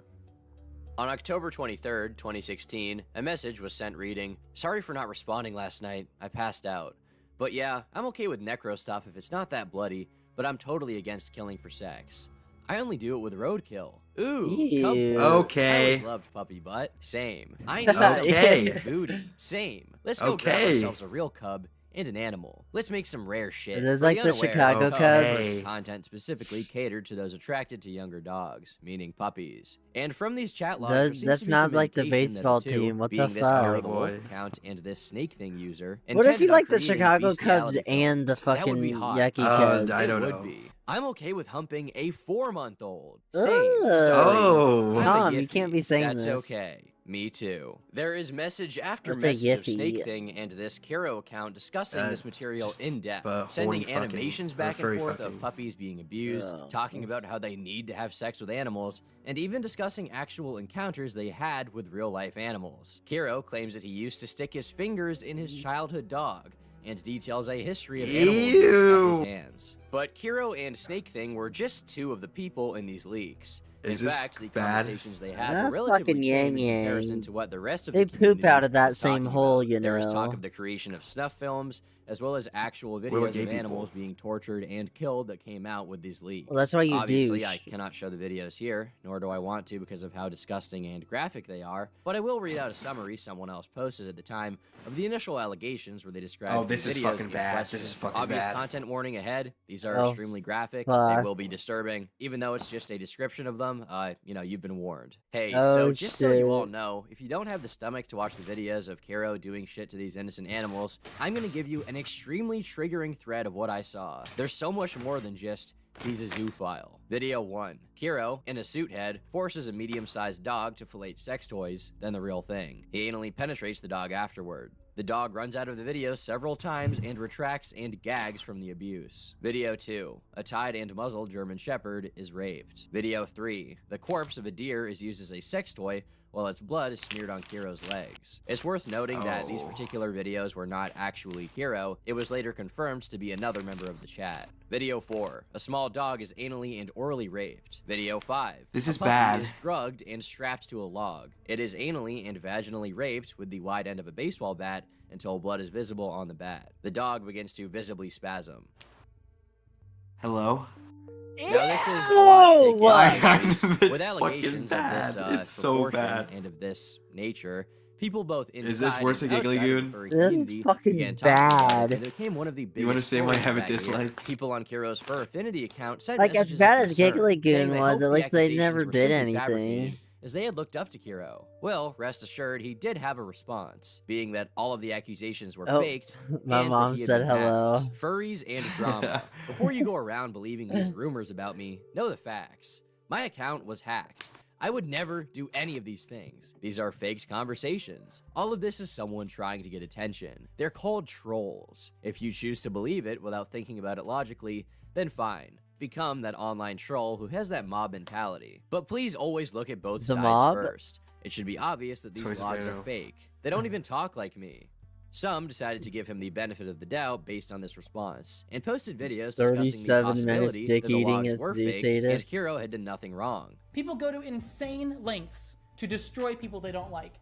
On October 23rd, 2016, a message was sent reading, "Sorry for not responding last night, I passed out. But yeah, I'm okay with necro stuff if it's not that bloody, but I'm totally against killing for sex. I only do it with roadkill. Ooh, cub Ew. porn. Okay. I always loved puppy butt. Same. I need some Okay. puppy booty. Same. Let's go grab Okay. ourselves a real cub and an animal. Let's make some rare shit. There's For like the unaware, Chicago Kiro Cubs. posts content specifically catered to those attracted to younger dogs, meaning puppies. And from these chat logs, there seems That's to be not some like the indication that baseball the two, team. What the being this fuck? Kiro the Oh, Wolf boy. account and this Snake Thing user, What if you intended on like the creating Chicago bestiality Cubs and the films? That would be fucking hot. yucky Cubs? I It don't would know. be. I'm okay with humping a 4-month-old. Ugh. Same. Oh. I'm a Tom, you Yiffy. can't be saying That's this. okay. Me too. There is message after Let's say message of Yiffy. Snake Thing and this Kiro account discussing this That's material just, in depth, horny sending fucking- animations or back and furry forth fucking. of puppies being abused, Oh. talking about how they need to have sex with animals, and even discussing actual encounters they had with real-life animals. Kiro claims that he used to stick his fingers in his childhood dog, and details a history of animal abuse at his Ew. hands. But Kiro and Snake Thing were just two of the people in these leaks. Is In this fact, the bad? conversations they had That's were relatively fucking tame in yang comparison yang. to what the rest of They the poop community out of that was same talking hole, about. you There was talk know. of the creation of snuff films, as well as actual about videos gay of people? animals being tortured and killed that came out with these leaks. Well, that's why you Obviously, douche. I cannot show the videos here, nor do I want to because of how disgusting and graphic they are, but I will read out a summary someone else posted at the time of the initial allegations where they described Oh, the this is videos fucking in bad. question. This is fucking Obvious bad. content warning ahead. These are Oh, extremely graphic. fuck. They will be disturbing. Even though it's just a description of them, you've been warned. Hey, Oh, so just so you all shit. know, if you don't have the stomach to watch the videos of Kiro doing shit to these innocent animals, I'm gonna give you an extremely triggering thread of what I saw. There's so much more than just he's a zoophile. Video 1. Kiro, in a suit head, forces a medium-sized dog to fillet sex toys, then the real thing. He anally penetrates the dog afterward. The dog runs out of the video several times and retracts and gags from the abuse. Video 2. A tied and muzzled German Shepherd is raped. Video 3. The corpse of a deer is used as a sex toy while its blood is smeared on Kiro's legs. It's worth noting that these particular videos were not actually Kiro. It was later confirmed to be another member of the chat. Video 4. A small dog is anally and orally raped. Video 5. This is a puppy bad. is drugged and strapped to a log. It is anally and vaginally raped with the wide end of a baseball bat until blood is visible on the bat. The dog begins to visibly spasm. Hello? Now this is a lot to take in, Ew! at least, It's with allegations of fucking this bad. It's so proportion bad. and of this nature. People both inside Is this worse and than Giggly outside of the Goon? furry This is community fucking began talking about bad. it, and it became one of the biggest You wanna say my stories heavy that year. dislikes? People on Kiro's Fur Affinity account sent Like, as messages bad of as concern, Giggly saying Goon they was, hoped at the least they never accusations were did simply anything. fabricated, as they had looked up to Kiro. Well, rest assured, he did have a response, being that all of the accusations were Oh, faked, my and mom that he had said been hello. hacked. Furries and drama. Before you go around believing these rumors about me, know the facts. My account was hacked. I would never do any of these things. These are faked conversations. All of this is someone trying to get attention. They're called trolls. If you choose to believe it without thinking about it logically, then fine. Become that online troll who has that mob mentality. But please always look at both The sides mob? first. It should be obvious that these Toys logs are Reno. fake. They don't even talk like me. Some decided to give him the benefit of the doubt based on this response, and posted videos discussing the 37 minutes possibility dick that the eating logs is were the faked, and sadist. Kiro had done nothing wrong. People go to insane lengths to destroy people they don't like.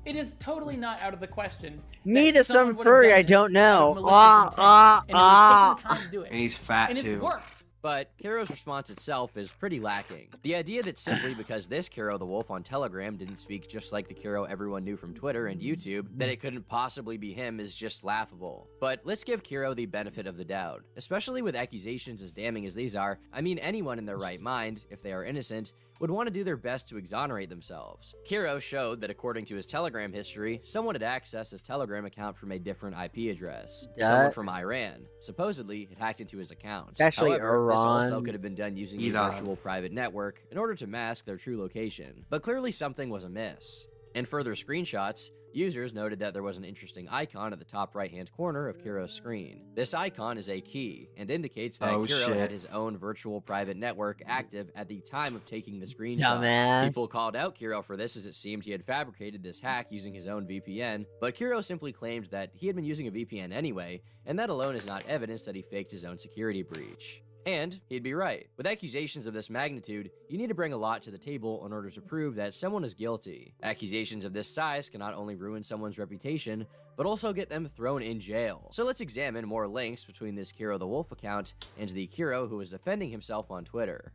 It is totally not out of the question. Me that to someone some would have furry done I this don't out of know. malicious intent, and it would take the time to do it. And he's fat And it's too. worked. But Kiro's response itself is pretty lacking. The idea that simply because this Kiro the Wolf on Telegram didn't speak just like the Kiro everyone knew from Twitter and YouTube, that it couldn't possibly be him is just laughable. But let's give Kiro the benefit of the doubt. Especially with accusations as damning as these are, I mean anyone in their right mind, if they are innocent, would want to do their best to exonerate themselves. Kiro showed that according to his Telegram history, someone had accessed his Telegram account from a different IP address. Someone from Iran. Supposedly, had hacked into his account. Actually, However, this also Iran. could have been done using a Iran. virtual private network in order to mask their true location. But clearly something was amiss. In further screenshots, users noted that there was an interesting icon at the top right-hand corner of Kiro's screen. This icon is a key and indicates that Kiro shit. had his own virtual private network active at the time of taking the screenshot. Dumbass. People called out Kiro for this as it seemed he had fabricated this hack using his own VPN, but Kiro simply claimed that he had been using a VPN anyway, and that alone is not evidence that he faked his own security breach. And he'd be right. With accusations of this magnitude, you need to bring a lot to the table in order to prove that someone is guilty. Accusations of this size can not only ruin someone's reputation, but also get them thrown in jail. So let's examine more links between this Kiro the Wolf account and the Kiro who was defending himself on Twitter.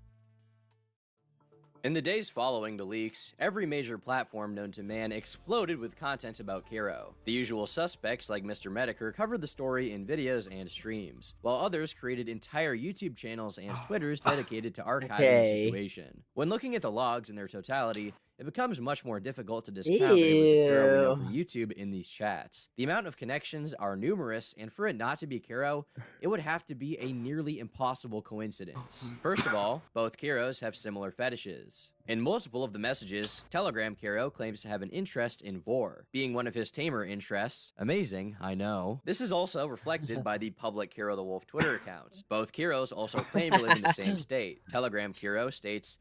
In the days following the leaks, every major platform known to man exploded with content about Kero. The usual suspects like Mr. Mediker covered the story in videos and streams, while others created entire YouTube channels and Twitters dedicated to archiving the situation. When looking at the logs in their totality, it becomes much more difficult to discount that it was the Kero we know from YouTube in these chats. The amount of connections are numerous, and for it not to be Kero, it would have to be a nearly impossible coincidence. First of all, both Keros have similar fetishes. In multiple of the messages, Telegram Kero claims to have an interest in vor, being one of his tamer interests. Amazing, I know. This is also reflected by the public Kero the Wolf Twitter account. Both Keros also claim to live in the same state. Telegram Kero states,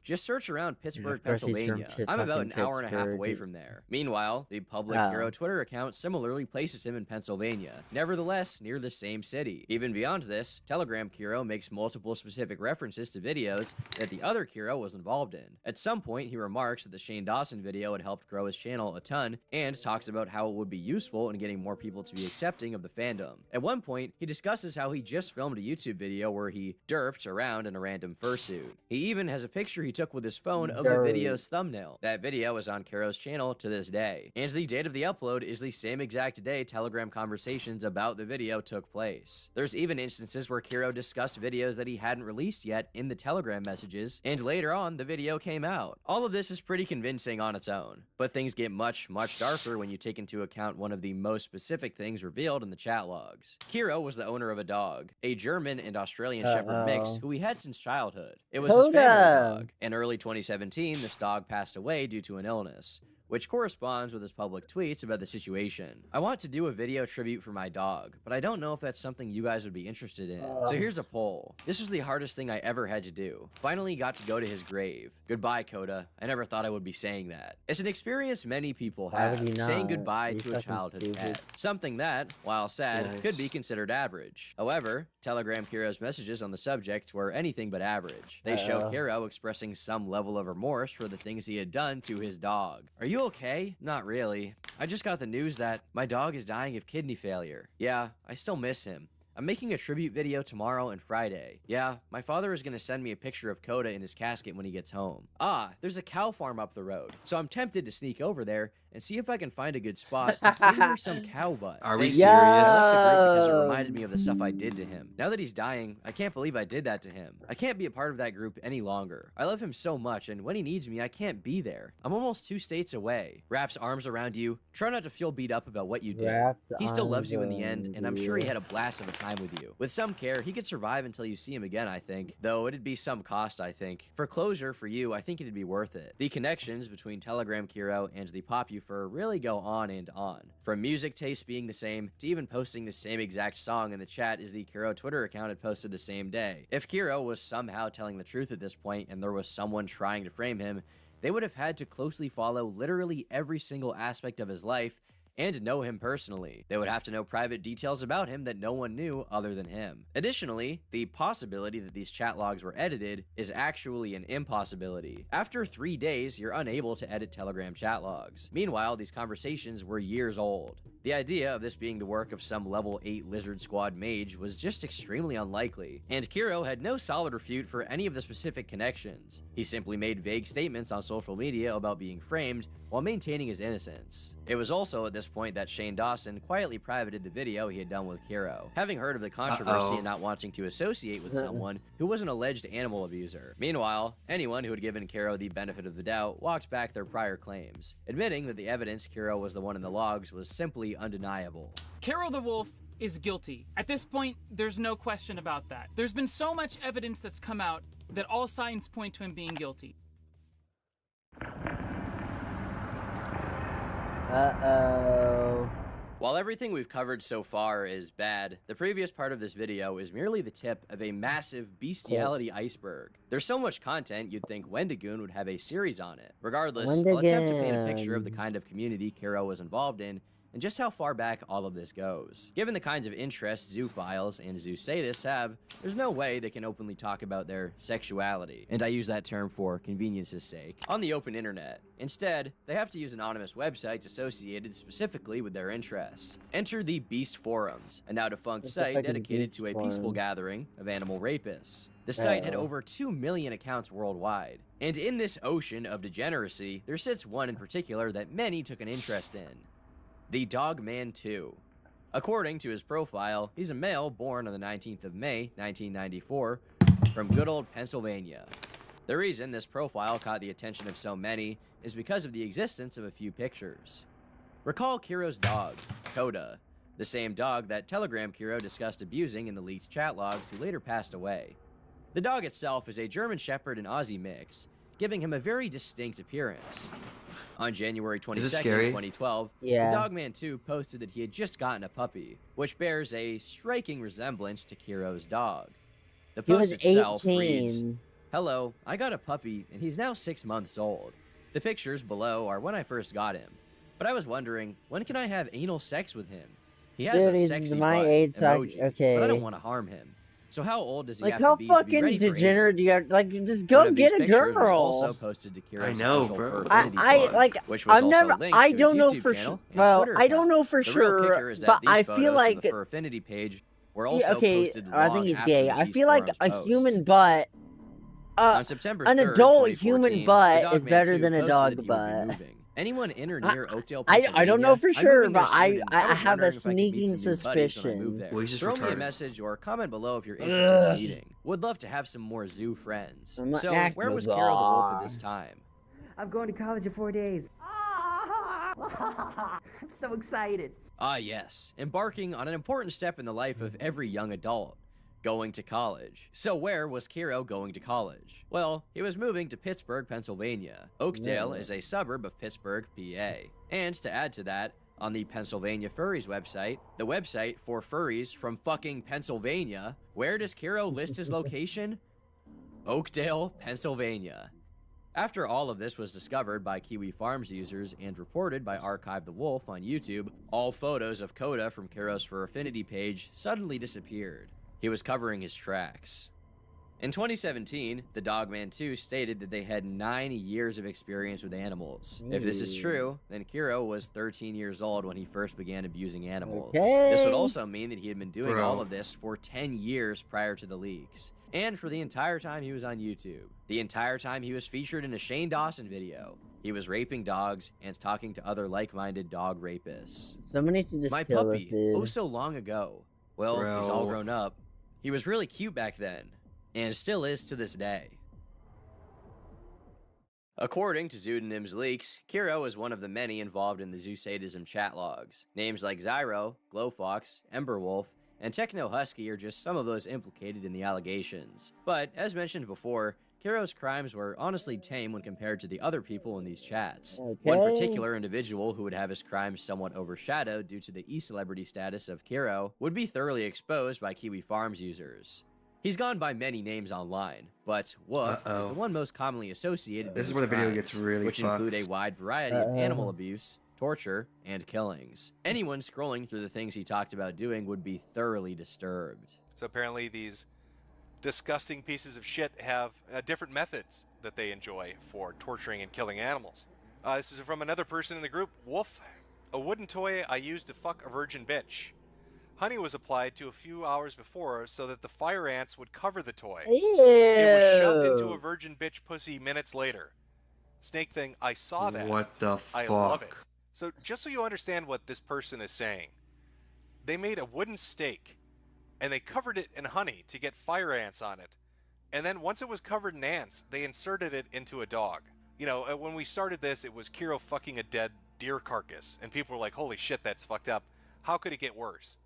just search around Pittsburgh, Pennsylvania. I'm about an hour and a half away from there. Meanwhile, the public Kero Twitter account similarly places him in Pennsylvania, nevertheless near the same city. Even beyond this, Telegram Kero makes multiple specific references to videos that the other Kero was involved in. At some point, he remarks that the Shane Dawson video had helped grow his channel a ton, and talks about how it would be useful in getting more people to be accepting of the fandom. At one point, he discusses how he just filmed a YouTube video where he derped around in a random fursuit. He even has a picture he took with his phone of the video's thumbnail. That video is on Kero's channel to this day, and the date of the upload is the same exact day Telegram conversations about the video took place. There's even instances where Kero discussed videos that he hadn't released yet in the Telegram messages, and later on the video came out. All of this is pretty convincing on its own, but things get much darker when you take into account one of the most specific things revealed in the chat logs. Kero was the owner of a dog, a German and Australian Shepherd mix who he had since childhood. It was his family dog. In early 2017, this dog passed away due to an illness, which corresponds with his public tweets about the situation. I want to do a video tribute for my dog, but I don't know if that's something you guys would be interested in. So here's a poll. This was the hardest thing I ever had to do. Finally got to go to his grave. Goodbye, Coda. I never thought I would be saying that. It's an experience many people have, saying goodbye to a childhood pet. Something that, while sad, could be considered average. However, Telegram Kero's messages on the subject were anything but average. They show Kero expressing some level of remorse for the things he had done to his dog. Are you okay? Not really. I just got the news that my dog is dying of kidney failure. Yeah, I still miss him. I'm making a tribute video tomorrow and Friday. Yeah, my father is gonna send me a picture of Coda in his casket when he gets home. There's a cow farm up the road, so I'm tempted to sneak over there and see if I can find a good spot to finger some cow butt. Are we Thank you. I serious? left the group because it reminded me of the stuff I did to him. Now that he's dying, I can't believe I did that to him. I can't be a part of that group any longer. I love him so much, and when he needs me, I can't be there. I'm almost 2 states away. Wraps arms around you. Try not to feel beat up about what you did. He still loves you in the end, and I'm sure he had a blast of a time with you. With some care, he could survive until you see him again, I think. Though it'd be some cost, I think. For closure, for you, I think it'd be worth it. The connections between Telegram Kero and the Popufur really go on and on. From music taste being the same, to even posting the same exact song in the chat as the Kero Twitter account had posted the same day. If Kero was somehow telling the truth at this point and there was someone trying to frame him, they would have had to closely follow literally every single aspect of his life and know him personally. They would have to know private details about him that no one knew other than him. Additionally, the possibility that these chat logs were edited is actually an impossibility. After 3 days, you're unable to edit Telegram chat logs. Meanwhile, these conversations were years old. The idea of this being the work of some level 8 Lizard Squad mage was just extremely unlikely, and Kero had no solid refute for any of the specific connections. He simply made vague statements on social media about being framed while maintaining his innocence. It was also at this point that Shane Dawson quietly privated the video he had done with Kero, having heard of the controversy and not wanting to associate with someone who was an alleged animal abuser. Meanwhile, anyone who had given Kero the benefit of the doubt walked back their prior claims, admitting that the evidence Kero was the one in the logs was simply undeniable. Kero the Wolf is guilty. At this point, there's no question about that. There's been so much evidence that's come out that all signs point to him being guilty. While everything we've covered so far is bad, the previous part of this video is merely the tip of a massive bestiality iceberg. There's so much content you'd think Wendigoon would have a series on it. Regardless, I'll attempt to paint a picture of the kind of community Kero was involved in and just how far back all of this goes. Given the kinds of interests zoophiles and zoo sadists have, there's no way they can openly talk about their sexuality, and I use that term for convenience's sake, on the open internet. Instead, they have to use anonymous websites associated specifically with their interests. Enter the Beast Forums, a now defunct site dedicated to a peaceful gathering of animal rapists. The site had over 2 million accounts worldwide. And in this ocean of degeneracy, there sits one in particular that many took an interest in. The Dogman 2. According to his profile, he's a male born on the 19th of May, 1994, from good old Pennsylvania. The reason this profile caught the attention of so many is because of the existence of a few pictures. Recall Kiro's dog, Coda, the same dog that Telegram Kiro discussed abusing in the leaked chat logs, who later passed away. The dog itself is a German Shepherd and Aussie mix, giving him a very distinct appearance. On January 22nd, 2012, the Dogman 2 posted that he had just gotten a puppy, which bears a striking resemblance to Kiro's dog. The post itself reads, "Hello, I got a puppy, and he's now 6 months old. The pictures below are when I first got him. But I was wondering, when can I have anal sex with him? He has a sexy butt emoji, but I don't want to harm him. So how old does he have to be to be ready for degenerate do you have, like, just go get a girl. Was also posted to Kira's bro. I've never, I don't know for sure. Well, I don't know for sure, but I feel like the Furfinity page were also posted I think he's gay. I feel like a post. human butt, On September 3rd, an adult human 2014, butt is the better Dogman than 2 a posted dog that he would be butt. moving. Anyone in or near Oakdale, I don't know for Pennsylvania? sure, I'm moving but there soon, and I was have a wondering if I could meet sneaking some new buddies when I move suspicion. there. Well, he's just Throw me a retarded. message or comment below if you're interested in meeting. Would love to have some more zoo friends. I'm So, acting where was bizarre. Carol the Wolf at this time? I'm going to college in 4 days. I'm so excited. Ah, yes, embarking on an important step in the life of every young adult. Going to college. So where was Kiro going to college? Well, he was moving to Pittsburgh, Pennsylvania. Oakdale is a suburb of Pittsburgh, PA. And to add to that, on the Pennsylvania Furries website, the website for furries from fucking Pennsylvania, where does Kiro list his location? Oakdale, Pennsylvania. After all of this was discovered by Kiwi Farms users and reported by Archive the Wolf on YouTube, all photos of Coda from Kiro's Fur Affinity page suddenly disappeared. He was covering his tracks. In 2017, the Dogman 2 stated that they had 9 years of experience with animals. If this is true, then Kiro was 13 years old when he first began abusing animals. This would also mean that he had been doing all of this for 10 years prior to the leaks. And for the entire time he was on YouTube. The entire time he was featured in a Shane Dawson video. He was raping dogs and talking to other like-minded dog rapists. Somebody should just My kill puppy, this dude. oh so long ago. Well, he's all grown up. He was really cute back then, and still is to this day. According to Pseudonym's leaks, Kiro is one of the many involved in the zoo sadism chat logs. Names like Zyro, Glowfox, Emberwolf, and Techno Husky are just some of those implicated in the allegations. But, as mentioned before, Kiro's crimes were honestly tame when compared to the other people in these chats. One particular individual who would have his crimes somewhat overshadowed due to the e-celebrity status of Kiro would be thoroughly exposed by Kiwi Farms users. He's gone by many names online, but Woof is the one most commonly associated with This is his where the video crimes, gets really which fucked. include a wide variety of animal abuse, torture, and killings. Anyone scrolling through the things he talked about doing would be thoroughly disturbed. So apparently these disgusting pieces of shit have different methods that they enjoy for torturing and killing animals. This is from another person in the group. Woof, a wooden toy I used to fuck a virgin bitch. Honey was applied to a few hours before so that the fire ants would cover the toy. It was shoved into a virgin bitch pussy minutes later. Snake thing, I saw that. What the fuck? I love it. So just so you understand what this person is saying, they made a wooden stake and they covered it in honey to get fire ants on it. And then once it was covered in ants, they inserted it into a dog. You know, when we started this, it was Kiro fucking a dead deer carcass. And people were like, holy shit, that's fucked up. How could it get worse?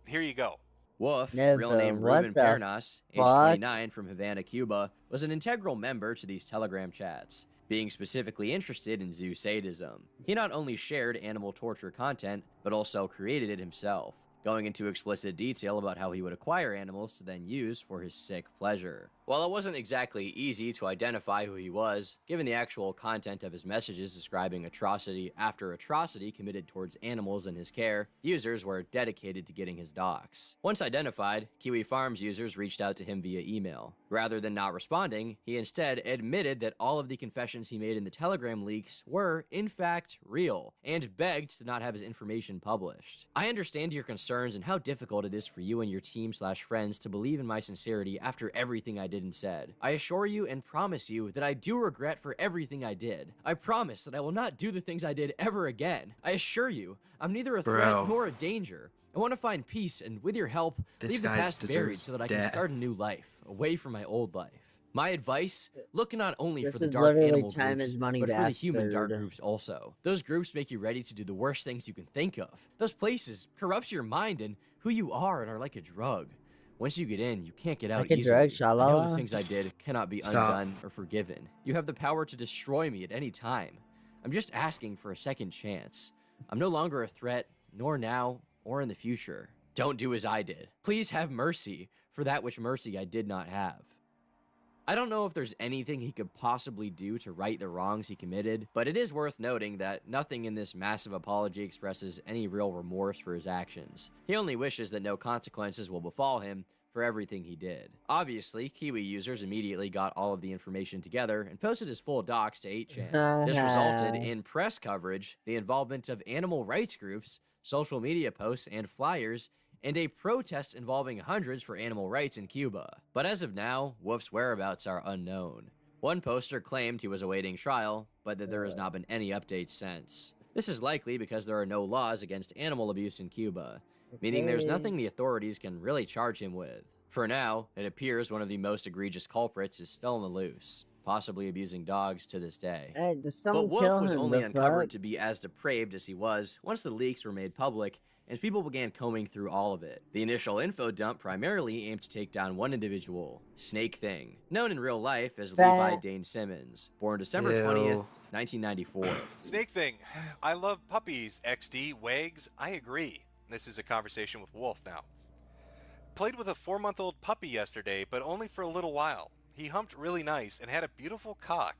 Here you go. Woof, Never. real name What Ruben the Pernas, age fuck? 29 from Havana, Cuba, was an integral member to these Telegram chats, being specifically interested in zoo sadism. He not only shared animal torture content, but also created it himself. going into explicit detail about how he would acquire animals to then use for his sick pleasure. While it wasn't exactly easy to identify who he was, given the actual content of his messages describing atrocity after atrocity committed towards animals in his care, users were dedicated to getting his docs. Once identified, Kiwi Farms users reached out to him via email. Rather than not responding, he instead admitted that all of the confessions he made in the Telegram leaks were, in fact, real, and begged to not have his information published. I understand your concerns and how difficult it is for you and your team/friends to believe in my sincerity after everything I did and said. I assure you and promise you that I do regret for everything I did. I promise that I will not do the things I did ever again. I assure you, I'm neither a threat nor a danger. I want to find peace, and with your help, leave the past buried so that I can start a new life, away from my old life. My advice, look not only for the dark animal groups, but for the human dark groups also. Those groups make you ready to do the worst things you can think of. Those places corrupt your mind and who you are and are like a drug. Once you get in, you can't get out Like a easily. drug, I know shalala. the things I did cannot be undone or forgiven. You have the power to destroy me at any time. I'm just asking for a second chance. I'm no longer a threat, nor now, or in the future. Don't do as I did. Please have mercy for that which mercy I did not have. I don't know if there's anything he could possibly do to right the wrongs he committed, but it is worth noting that nothing in this massive apology expresses any real remorse for his actions. He only wishes that no consequences will befall him for everything he did. Obviously, Kiwi users immediately got all of the information together and posted his full docs to 8chan. This resulted in press coverage, the involvement of animal rights groups, social media posts and flyers, and a protest involving hundreds for animal rights in Cuba. But as of now, Wolf's whereabouts are unknown. One poster claimed he was awaiting trial, but that there has not been any updates since. This is likely because there are no laws against animal abuse in Cuba, meaning there's nothing the authorities can really charge him with. For now, it appears one of the most egregious culprits is still on the loose, possibly abusing dogs to this day. Hey, does But someone Wolf kill was him? only The uncovered fuck? to be as depraved as he was once the leaks were made public and people began combing through all of it. The initial info dump primarily aimed to take down one individual, Snake Thing, known in real life as Levi Dane Simmons, born December 20th, 1994. Snake Thing, I love puppies, XD, Wags, I agree. This is a conversation with Wolf now. Played with a 4-month-old puppy yesterday, but only for a little while. He humped really nice and had a beautiful cock.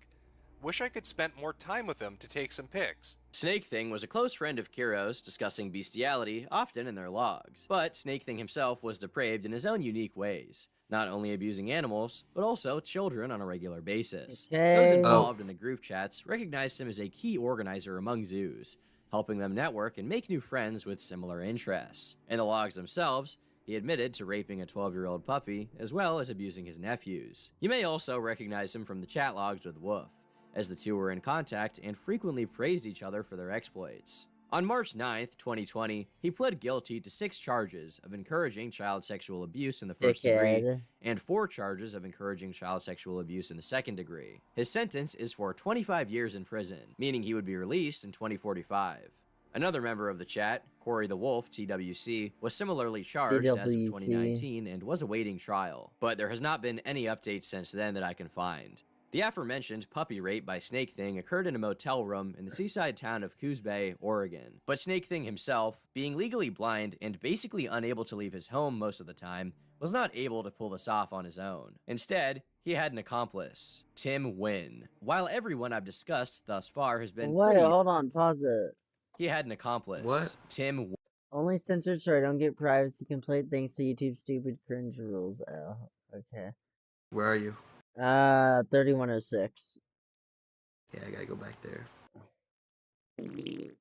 Wish I could spend more time with him to take some pics. Snake Thing was a close friend of Kiro's, discussing bestiality, often in their logs. But Snake Thing himself was depraved in his own unique ways, not only abusing animals, but also children on a regular basis. Those involved in the group chats recognized him as a key organizer among zoos, helping them network and make new friends with similar interests. In the logs themselves, he admitted to raping a 12-year-old puppy, as well as abusing his nephews. You may also recognize him from the chat logs with Wolf, as the two were in contact and frequently praised each other for their exploits. On March 9th, 2020, he pled guilty to 6 charges of encouraging child sexual abuse in the first degree and 4 charges of encouraging child sexual abuse in the second degree. His sentence is for 25 years in prison, meaning he would be released in 2045. Another member of the chat, Corey the Wolf, TWC, was similarly charged as of 2019 and was awaiting trial, but there has not been any updates since then that I can find. The aforementioned puppy rape by Snake Thing occurred in a motel room in the seaside town of Coos Bay, Oregon. But Snake Thing himself, being legally blind and basically unable to leave his home most of the time, was not able to pull this off on his own. Instead, he had an accomplice, Tim Wynn. While everyone I've discussed thus far has been Wait, hold on, pause it. He had an accomplice, Tim Wynn. Only censored so I don't get privacy complaint thanks to YouTube's stupid cringe rules. Oh, okay. Where are you? 3106. Yeah, I gotta go back there. Okay,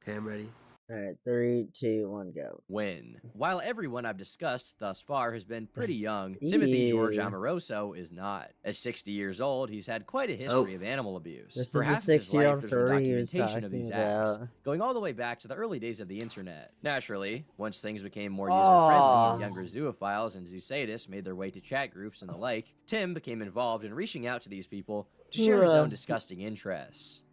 I'm ready. Alright, 3, 2, 1, go. Win. While everyone I've discussed thus far has been pretty young, Timothy George Amoroso is not. At 60 years old, he's had quite a history of animal abuse. For half of his life, there's been documentation of these acts, going all the way back to the early days of the internet. Naturally, once things became more user-friendly and younger zoophiles and zoosadists made their way to chat groups and the like, Tim became involved in reaching out to these people to share his own disgusting interests.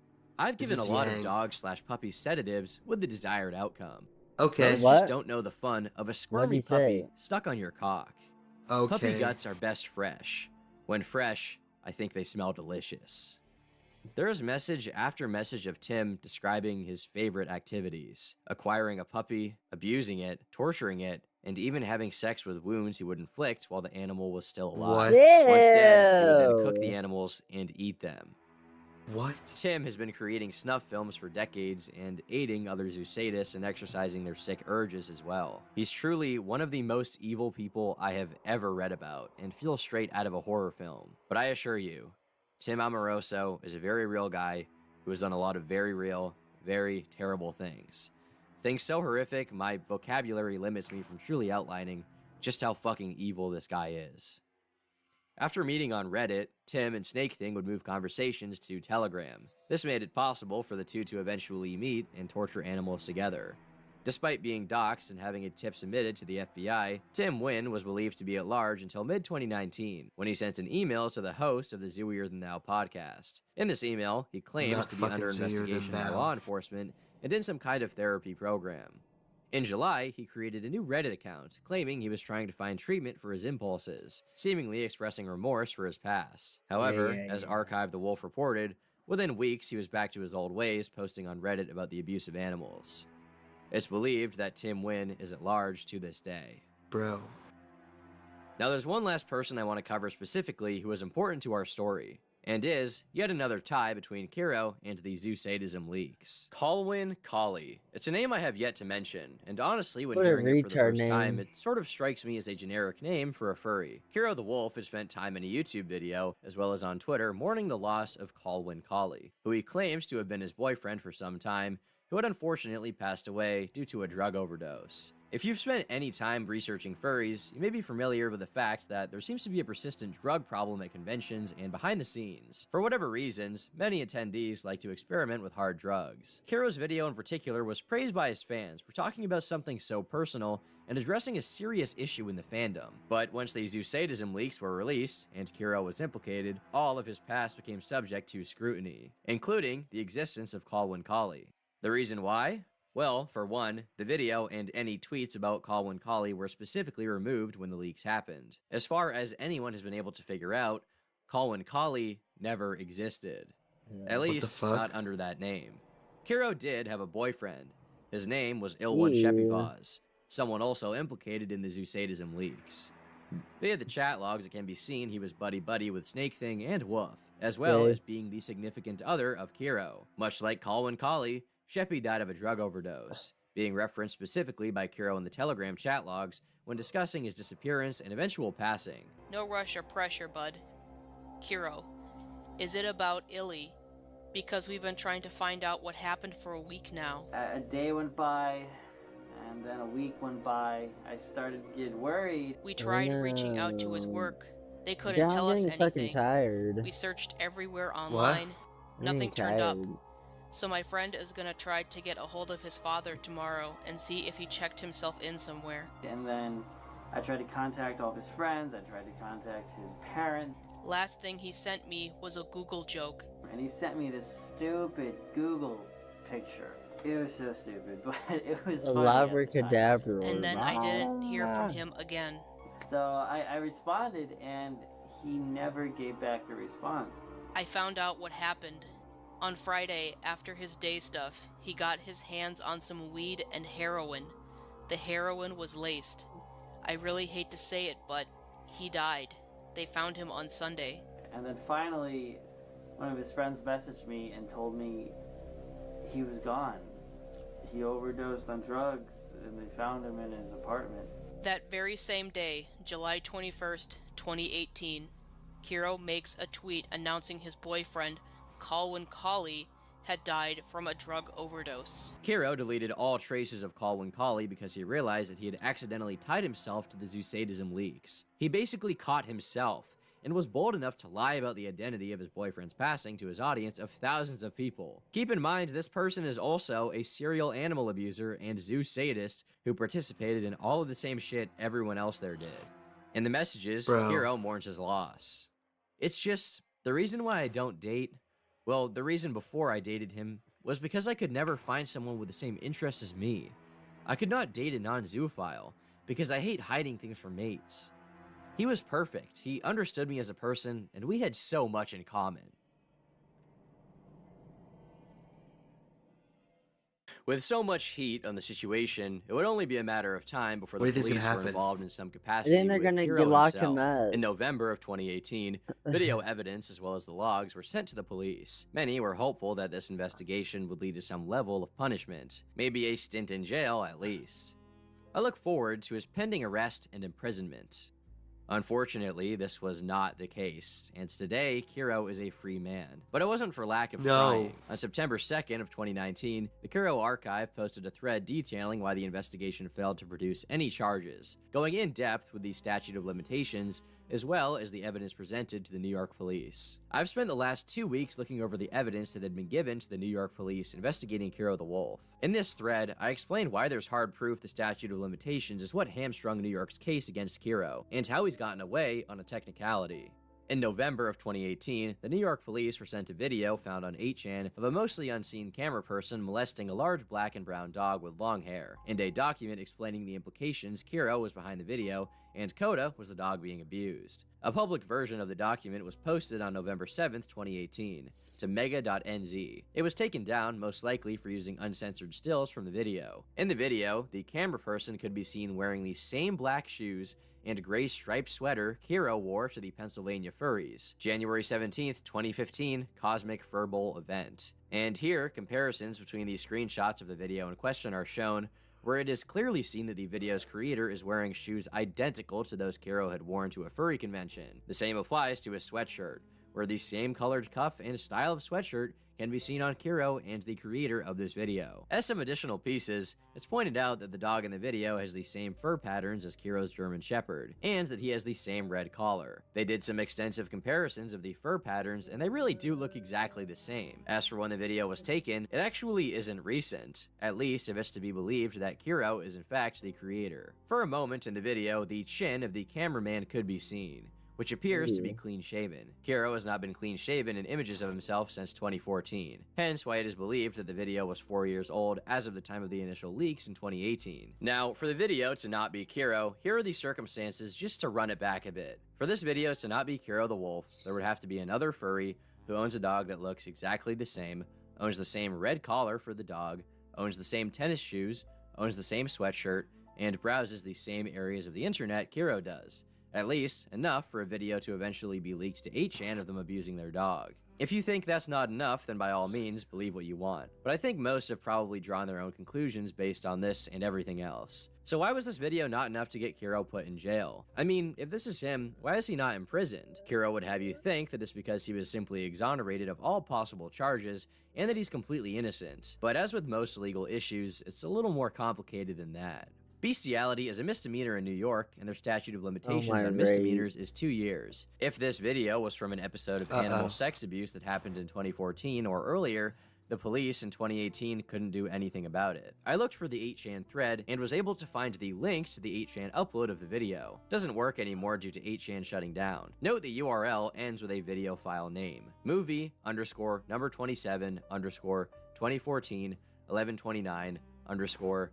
I've given a lot of dog/puppy sedatives with the desired outcome. Okay. Those just don't know the fun of a squirmy puppy stuck on your cock. Okay. Puppy guts are best fresh. When fresh, I think they smell delicious. There is message after message of Tim describing his favorite activities: acquiring a puppy, abusing it, torturing it, and even having sex with wounds he would inflict while the animal was still alive. What? Once dead, he would then cook the Ew. animals and eat them. What? Tim has been creating snuff films for decades and aiding other zoo sadists and exercising their sick urges as well. He's truly one of the most evil people I have ever read about and feels straight out of a horror film. But I assure you, Tim Amoroso is a very real guy who has done a lot of very real, very terrible things. Things so horrific, my vocabulary limits me from truly outlining just how fucking evil this guy is. After meeting on Reddit, Tim and Snake Thing would move conversations to Telegram. This made it possible for the two to eventually meet and torture animals together. Despite being doxxed and having a tip submitted to the FBI, Tim Wynn was believed to be at large until mid-2019, when he sent an email to the host of the Zooier Than Thou podcast. In this email, he claims Not to be fucking under Zooier Than investigation by Thou. law enforcement and in some kind of therapy program. In July, he created a new Reddit account, claiming he was trying to find treatment for his impulses, seemingly expressing remorse for his past. However, as Archive the Wolf reported, within weeks he was back to his old ways, posting on Reddit about the abuse of animals. It's believed that Tim Wynn is at large to this day. Bro. Now there's one last person I want to cover specifically who is important to our story, and is yet another tie between Kiro and the zoo sadism leaks. Colwyn Collie. It's a name I have yet to mention, and honestly, when What a hearing it for the retard first time, name. it sort of strikes me as a generic name for a furry. Kiro the Wolf has spent time in a YouTube video, as well as on Twitter, mourning the loss of Colwyn Collie, who he claims to have been his boyfriend for some time, who had unfortunately passed away due to a drug overdose. If you've spent any time researching furries, you may be familiar with the fact that there seems to be a persistent drug problem at conventions and behind the scenes. For whatever reasons, many attendees like to experiment with hard drugs. Kiro's video in particular was praised by his fans for talking about something so personal and addressing a serious issue in the fandom. But once the zoo sadism leaks were released, and Kiro was implicated, all of his past became subject to scrutiny, including the existence of Colwyn Collie. The reason why? Well, for one, the video and any tweets about Colwyn Collie were specifically removed when the leaks happened. As far as anyone has been able to figure out, Colwyn Collie never existed. At least, not under that name. Kiro did have a boyfriend. His name was Ilwan Shepivaz, someone also implicated in the zoo sadism leaks. Via the chat logs, it can be seen he was buddy-buddy with Snake Thing and Wolf, as well as being the significant other of Kiro. Much like Colwyn Collie, Sheppy died of a drug overdose, being referenced specifically by Kiro in the Telegram chat logs when discussing his disappearance and eventual passing. No rush or pressure, bud. Kiro, is it about Illy? Because we've been trying to find out what happened for a week now. A day went by, and then a week went by. I started to get worried. We tried reaching out to his work. They couldn't Yeah, tell us I'm getting fucking anything. tired. We searched everywhere online. I'm Nothing getting turned up. tired. So my friend is gonna try to get a hold of his father tomorrow and see if he checked himself in somewhere. And then I tried to contact all of his friends. I tried to contact his parents. Last thing he sent me was a Google joke. And he sent me this stupid Google picture. It was so stupid, but it was funny at the time. Abracadabra. And then I didn't hear from him again. So I responded, and he never gave back a response. I found out what happened. On Friday, after his day stuff, he got his hands on some weed and heroin. The heroin was laced. I really hate to say it, but he died. They found him on Sunday. And then finally, one of his friends messaged me and told me he was gone. He overdosed on drugs, and they found him in his apartment. That very same day, July 21st, 2018, Kiro makes a tweet announcing his boyfriend, Colwyn Collie, had died from a drug overdose. Kiro deleted all traces of Colwyn Collie because he realized that he had accidentally tied himself to the zoo sadism leaks. He basically caught himself, and was bold enough to lie about the identity of his boyfriend's passing to his audience of thousands of people. Keep in mind, this person is also a serial animal abuser and zoo sadist who participated in all of the same shit everyone else there did. In the messages, Kiro mourns his loss. It's just, the reason why I don't date, well, the reason before I dated him was because I could never find someone with the same interests as me. I could not date a non-zoophile because I hate hiding things from mates. He was perfect, he understood me as a person, and we had so much in common. With so much heat on the situation, it would only be a matter of time before What the do you think's police gonna were happen? involved in some I capacity think they're with gonna Kiro lock him himself. up. In November of 2018, video evidence as well as the logs were sent to the police. Many were hopeful that this investigation would lead to some level of punishment, maybe a stint in jail at least. I look forward to his pending arrest and imprisonment. Unfortunately, this was not the case, and today, Kiro is a free man. But it wasn't for lack of trying. On September 2nd of 2019, the Kiro Archive posted a thread detailing why the investigation failed to produce any charges, going in depth with the statute of limitations, as well as the evidence presented to the New York police. I've spent the last 2 weeks looking over the evidence that had been given to the New York police investigating Kiro the Wolf. In this thread, I explained why there's hard proof the statute of limitations is what hamstrung New York's case against Kiro, and how he's gotten away on a technicality. In November of 2018, the New York police were sent a video found on 8chan of a mostly unseen camera person molesting a large black and brown dog with long hair, and a document explaining the implications Kiro was behind the video, and Coda was the dog being abused. A public version of the document was posted on November 7th, 2018, to mega.nz. It was taken down, most likely for using uncensored stills from the video. In the video, the camera person could be seen wearing the same black shoes and gray striped sweater Kiro wore to the Pennsylvania Furries, January 17th, 2015 Cosmic Fur Bowl event. And here, comparisons between these screenshots of the video in question are shown, where it is clearly seen that the video's creator is wearing shoes identical to those Kiro had worn to a furry convention. The same applies to his sweatshirt, where the same colored cuff and style of sweatshirt can be seen on Kiro and the creator of this video. As some additional pieces, it's pointed out that the dog in the video has the same fur patterns as Kiro's German Shepherd, and that he has the same red collar. They did some extensive comparisons of the fur patterns, and they really do look exactly the same. As for when the video was taken, it actually isn't recent, at least if it's to be believed that Kiro is in fact the creator. For a moment in the video, the chin of the cameraman could be seen, which appears to be clean-shaven. Kiro has not been clean-shaven in images of himself since 2014, hence why it is believed that the video was 4 years old as of the time of the initial leaks in 2018. Now, for the video to not be Kiro, here are the circumstances just to run it back a bit. For this video to not be Kiro the Wolf, there would have to be another furry who owns a dog that looks exactly the same, owns the same red collar for the dog, owns the same tennis shoes, owns the same sweatshirt, and browses the same areas of the internet Kiro does. At least, enough for a video to eventually be leaked to 8chan of them abusing their dog. If you think that's not enough, then by all means, believe what you want. But I think most have probably drawn their own conclusions based on this and everything else. So why was this video not enough to get Kiro put in jail? I mean, if this is him, why is he not imprisoned? Kiro would have you think that it's because he was simply exonerated of all possible charges and that he's completely innocent. But as with most legal issues, it's a little more complicated than that. Bestiality is a misdemeanor in New York, and their statute of limitations on misdemeanors is 2 years. If this video was from an episode of animal sex abuse that happened in 2014 or earlier, the police in 2018 couldn't do anything about it. I looked for the 8chan thread and was able to find the link to the 8chan upload of the video. Doesn't work anymore due to 8chan shutting down. Note the URL ends with a video file name: movie_number 27_2014 1129_002340.mp4.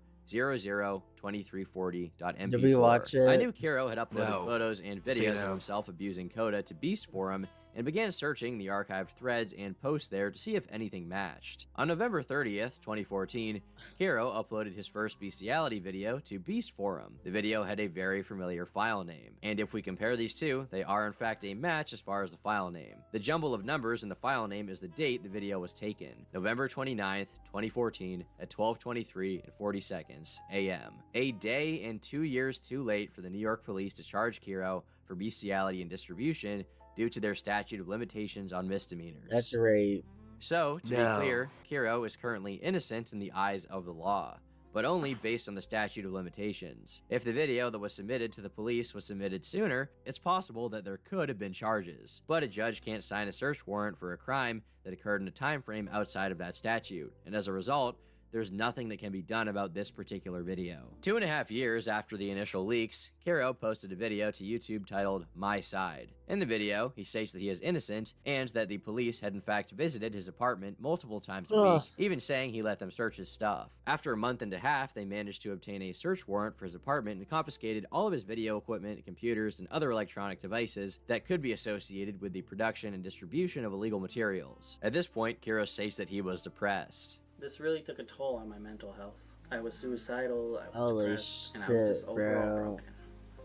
Did we watch it? I knew Kiro had uploaded photos and videos of himself abusing Coda to Beast Forum and began searching the archived threads and posts there to see if anything matched. On November 30th, 2014, Kiro uploaded his first bestiality video to Beast Forum. The video had a very familiar file name, and if we compare these two, they are in fact a match as far as the file name. The jumble of numbers in the file name is the date the video was taken, November 29th, 2014 at 12:23:40 a.m. A day and 2 years too late for the New York police to charge Kiro for bestiality and distribution due to their statute of limitations on misdemeanors. That's right. So, to be clear, Kiro is currently innocent in the eyes of the law, but only based on the statute of limitations. If the video that was submitted to the police was submitted sooner, it's possible that there could have been charges, but a judge can't sign a search warrant for a crime that occurred in a time frame outside of that statute, and as a result, there's nothing that can be done about this particular video. 2.5 years after the initial leaks, Kiro posted a video to YouTube titled My Side. In the video, he states that he is innocent and that the police had in fact visited his apartment multiple times a week, even saying he let them search his stuff. After a month and a half, they managed to obtain a search warrant for his apartment and confiscated all of his video equipment, computers, and other electronic devices that could be associated with the production and distribution of illegal materials. At this point, Kiro states that he was depressed. This really took a toll on my mental health. I was suicidal, I was Holy depressed, and I was just shit, overall bro. broken.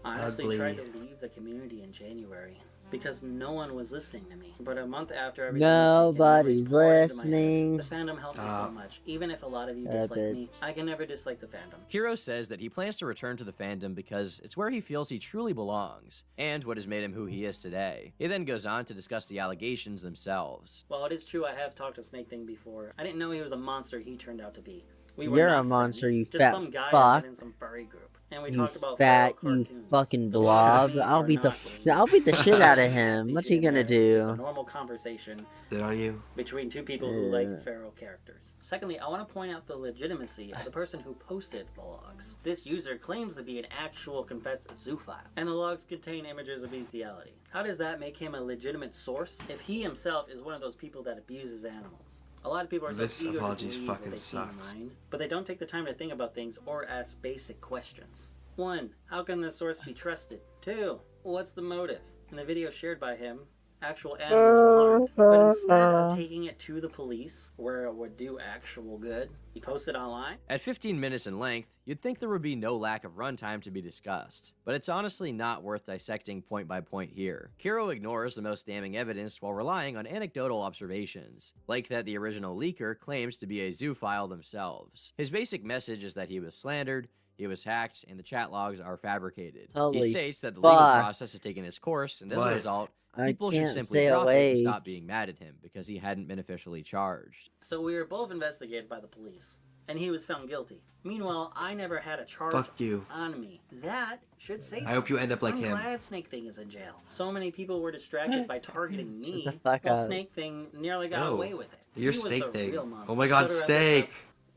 I honestly Ugly. tried to leave the community in January because no one was listening to me. But a month after everything was taken, Nobody's memories poured into my head. listening. The fandom helped me so much. Even if a lot of you Stop dislike it. me, I can never dislike the fandom. Kiro says that he plans to return to the fandom because it's where he feels he truly belongs, and what has made him who he is today. He then goes on to discuss the allegations themselves. While it is true I have talked to Snake Thing before, I didn't know he was a monster he turned out to be. We were You're not a monster, friends, you just fat some guy I fuck. met in some furry group. And we You talked about fat, feral you cartoons. fucking The blob. boys and me I'll are beat the not I'll beat the shit out of him. nasty What's shit he in gonna there. Just a do? normal conversation Good on you. between two people who like feral characters. Secondly, I want to point out the legitimacy of the person who posted the logs. This user claims to be an actual confessed zoophile, and the logs contain images of bestiality. How does that make him a legitimate source if he himself is one of those people that abuses animals? A lot of people are This so eager to apologies believe what fucking they see sucks. online, but they don't take the time to think about things or ask basic questions. 1. How can the source be trusted? 2. What's the motive? In the video shared by him, actual animals were harmed, but instead of taking it to the police, where it would do actual good, he posted online. At 15 minutes in length, you'd think there would be no lack of runtime to be discussed, but it's honestly not worth dissecting point by point here. Kiro ignores the most damning evidence while relying on anecdotal observations, like that the original leaker claims to be a zoophile themselves. His basic message is that he was slandered, he was hacked, and the chat logs are fabricated. Holy He states that the legal fuck. process has taken its course, and as a What? result, I people should can't simply stay drop it and awake. stop being mad at him because he hadn't been officially charged. So we were both investigated by the police, and he was found guilty. Meanwhile, I never had a charge Fuck you. on me. That should say I hope you end up like I'm him. glad Snake Thing is in jail. So many people were distracted by targeting me, the fuck while up. Snake Thing nearly got Oh, away with it. You're He was Snake the Thing. real monster. Oh my god, So the rest of Steak!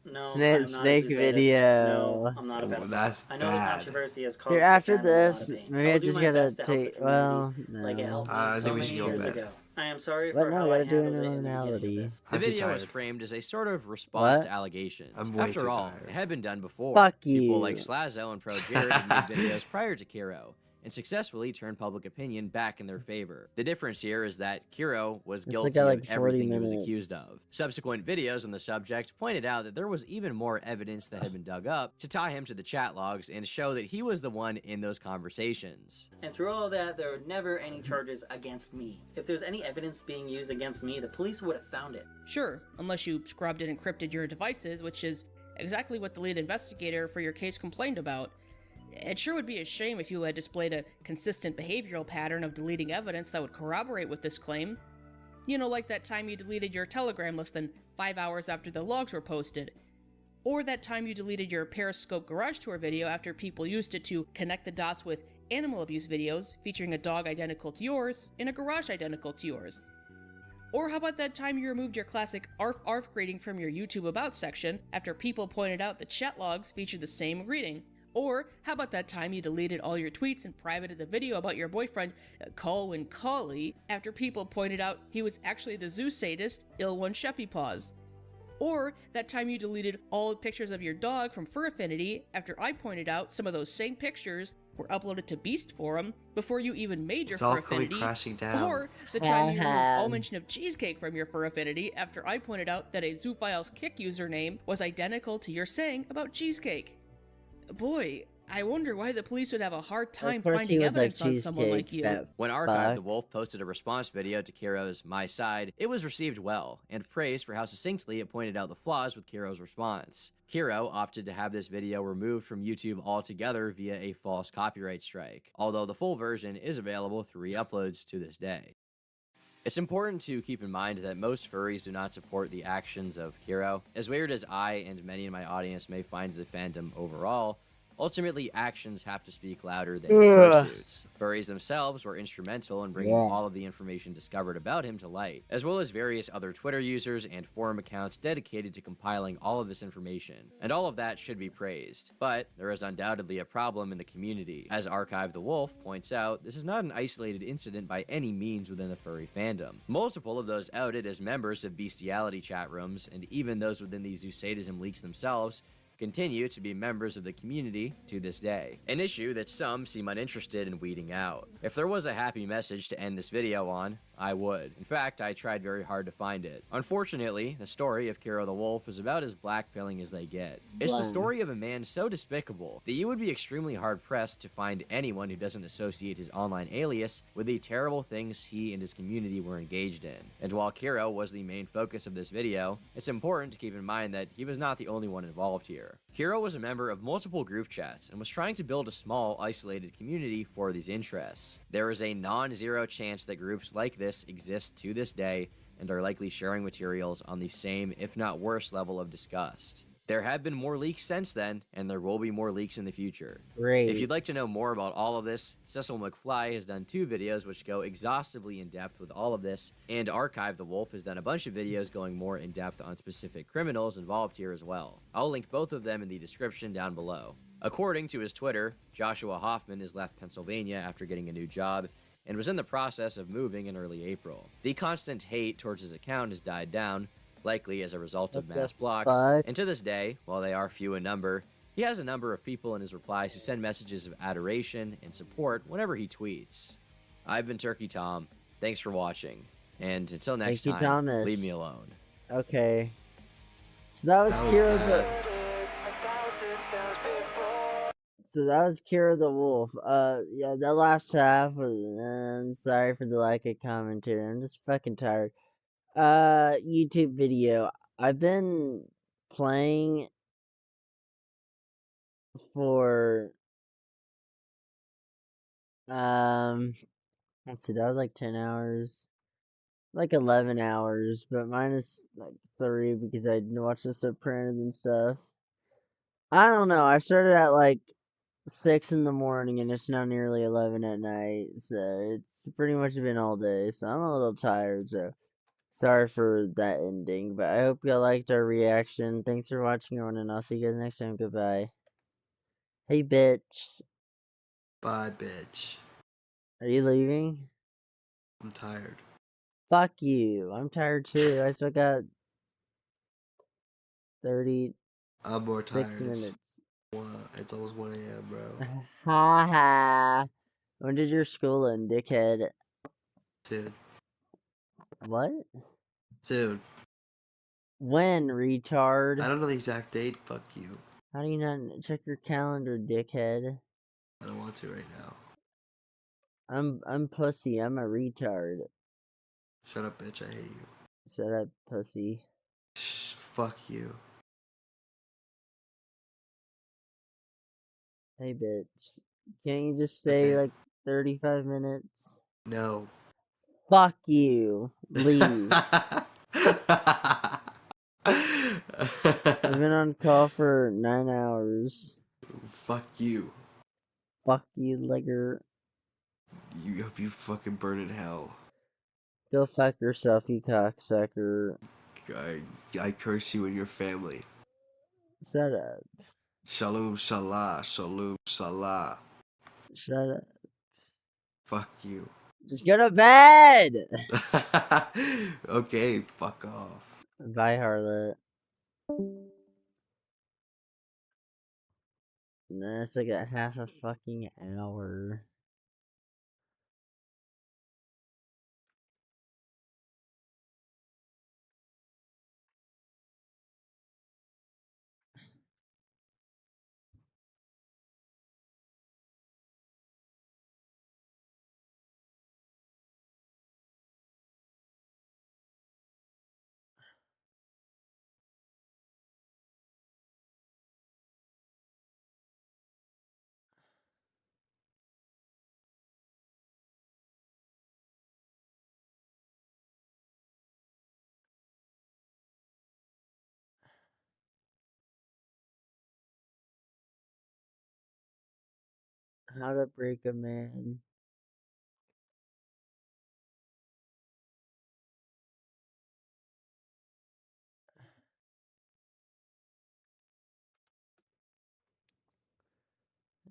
No, Snake- I'm not a snake zoosadist. video. No, I'm not a Oh, pedophile. that's I know bad. the controversy has caused Here, the after fandom a lot this, of pain. maybe I'll I do just my gotta best to help the take. Well, community like it no. helped me I so think we many should go years back. ago. I am sorry But for no, how we I gotta do handled it in the normality. beginning of this. The I'm too video was tired. framed as a sort of response What? to allegations. I'm way After too all, tired. it had been done before. Fuck People you. like Slazo and Pro Jared had made videos prior to Kiro, and successfully turned public opinion back in their favor. The difference here is that Kiro was It's guilty like of 40 everything he was minutes. accused of. Subsequent videos on the subject pointed out that there was even more evidence that had been dug up to tie him to the chat logs and show that he was the one in those conversations. And through all that, there were never any charges against me. If there's any evidence being used against me, the police would have found it. Sure, unless you scrubbed and encrypted your devices, which is exactly what the lead investigator for your case complained about. It sure would be a shame if you had displayed a consistent behavioral pattern of deleting evidence that would corroborate with this claim. You know, like that time you deleted your Telegram less than 5 hours after the logs were posted. Or that time you deleted your Periscope garage tour video after people used it to connect the dots with animal abuse videos featuring a dog identical to yours in a garage identical to yours. Or how about that time you removed your classic ARF ARF greeting from your YouTube About section after people pointed out that chat logs featured the same greeting? Or how about that time you deleted all your tweets and privated the video about your boyfriend, Colwyn Colley, after people pointed out he was actually the zoo sadist, Ill One Sheppy Paws? Or that time you deleted all pictures of your dog from Fur Affinity after I pointed out some of those same pictures were uploaded to Beast Forum before you even made your It's all Fur coming Affinity? crashing down. Or the time you removed all mention of cheesecake from your Fur Affinity after I pointed out that a Zoophile's Kick username was identical to your saying about cheesecake? Boy, I wonder why the police would have a hard time course he finding would like evidence on someone like cheesecake, you. fat When Archive fuck. the Wolf posted a response video to Kiro's My Side, it was received well, and praised for how succinctly it pointed out the flaws with Kiro's response. Kiro opted to have this video removed from YouTube altogether via a false copyright strike, although the full version is available through re-uploads to this day. It's important to keep in mind that most furries do not support the actions of Kiro. As weird as I and many in my audience may find the fandom overall, ultimately, actions have to speak louder than fursuits. Furries themselves were instrumental in bringing all of the information discovered about him to light, as well as various other Twitter users and forum accounts dedicated to compiling all of this information. And all of that should be praised. But there is undoubtedly a problem in the community. As Archive the Wolf points out, this is not an isolated incident by any means within the furry fandom. Multiple of those outed as members of bestiality chat rooms, and even those within the zoosadism leaks themselves, continue to be members of the community to this day, an issue that some seem uninterested in weeding out. If there was a happy message to end this video on, I would. In fact, I tried very hard to find it. Unfortunately, the story of Kiro the Wolf is about as blackpilling as they get. It's the story of a man so despicable that you would be extremely hard-pressed to find anyone who doesn't associate his online alias with the terrible things he and his community were engaged in. And while Kiro was the main focus of this video, it's important to keep in mind that he was not the only one involved here. Kiro was a member of multiple group chats and was trying to build a small, isolated community for these interests. There is a non-zero chance that groups like this exist to this day and are likely sharing materials on the same, if not worse, level of disgust. There have been more leaks since then, and there will be more leaks in the future. Great. If you'd like to know more about all of this, Cecil McFly has done 2 videos which go exhaustively in depth with all of this, and Archive the Wolf has done a bunch of videos going more in depth on specific criminals involved here as well. I'll link both of them in the description down below. According to his Twitter, Joshua Hoffman has left Pennsylvania after getting a new job, and was in the process of moving in early April. The constant hate towards his account has died down, likely as a result of mass blocks, and to this day, while they are few in number, he has a number of people in his replies who send messages of adoration and support whenever he tweets. I've been Turkey Tom, thanks for watching, and until next Thank you, time, Thomas. leave me alone. Okay. So that was Kira the... So that was Kira the Wolf. Yeah, that last half was... sorry for the lack of commentary. I'm just fucking tired. YouTube video. I've been playing for... let's see, that was like 10 hours. Like 11 hours, but minus like 3 because I watched The Sopranos and stuff. I don't know. I started at like 6 in the morning and it's now nearly 11 at night, so it's pretty much been all day, so I'm a little tired, so sorry for that ending, but I hope y'all liked our reaction. Thanks for watching, everyone, and I'll see you guys next time. Goodbye. Hey, bitch. Bye, bitch. Are you leaving? I'm tired. Fuck you. I'm tired too. I still got 36 I'm more tired. minutes. It's almost 1 a.m., bro. Ha ha. When did your school end, dickhead? Dude. What? Dude. When, retard? I don't know the exact date. Fuck you. How do you not check your calendar, dickhead? I don't want to right now. I'm pussy. I'm a retard. Shut up, bitch. I hate you. Shut up, pussy. Shh, fuck you. Hey, bitch. Can't you just stay like 35 minutes? No. Fuck you. Leave. I've been on call for 9 hours. Fuck you. Fuck you, ligger. You hope you fucking burn in hell. Go fuck yourself, you cocksucker. I curse you and your family. Shut up. Shalom salah, shalom salah. Shut up. Fuck you. Just go to bed! Okay, fuck off. Bye, Harlot. Nah, I still got half a fucking hour. How to break a man.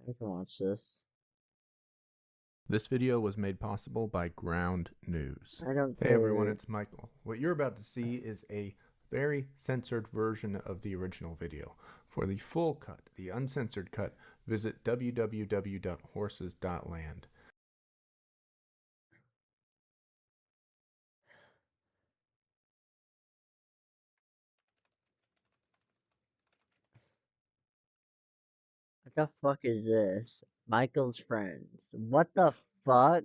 I can watch this. This video was made possible by Ground News. I don't Hey everyone, care. it's Michael. What you're about to see is a very censored version of the original video. For the full cut, the uncensored cut, visit www.horses.land. What the fuck is this? Michael's friends. What the fuck?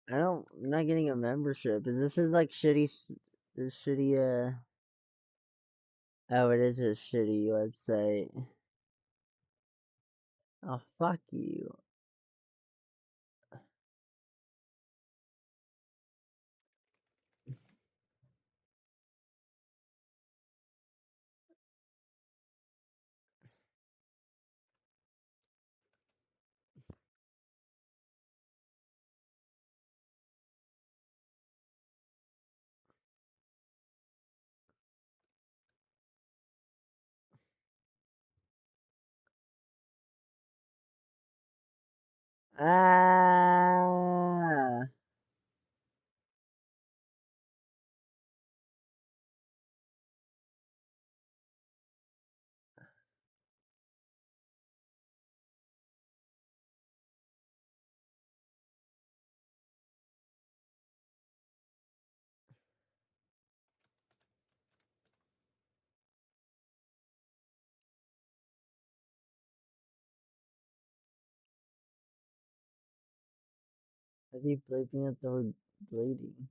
I'm not getting a membership. This is like this shitty, oh, it is a shitty website. Oh, fuck you. Ah. I keep bleeping at the word bleeding.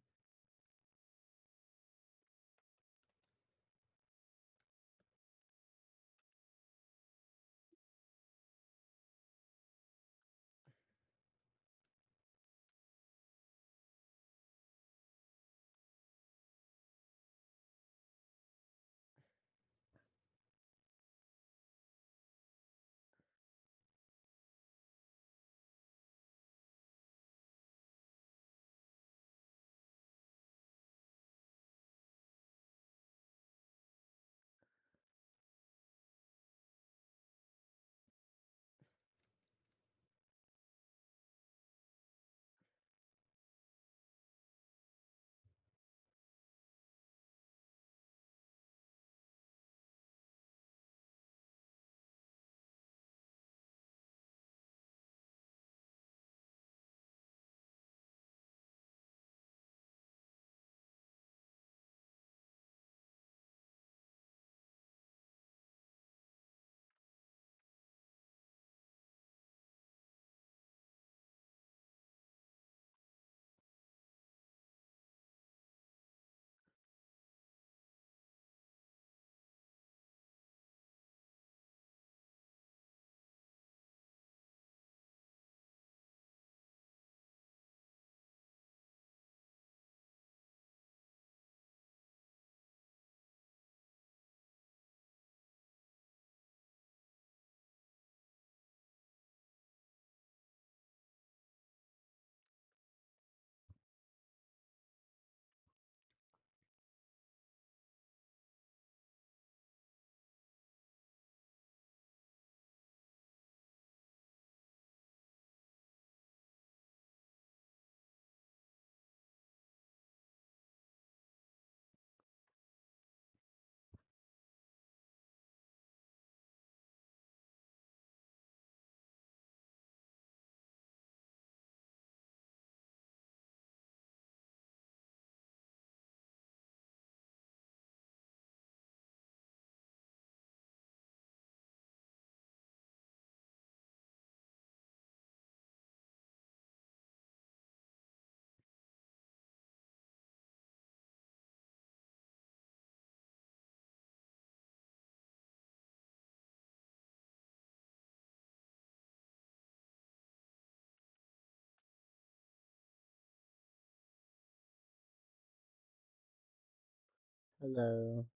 Hello.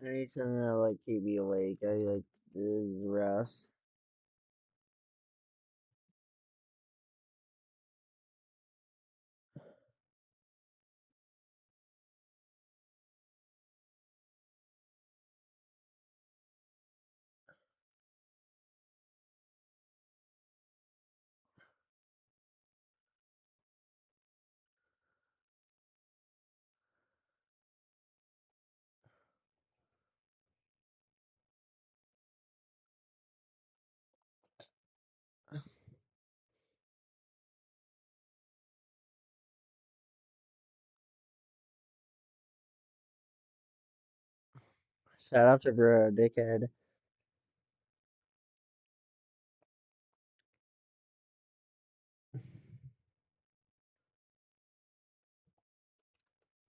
I need to know, like, keep me awake. I like this rest. Shout out to bro, dickhead.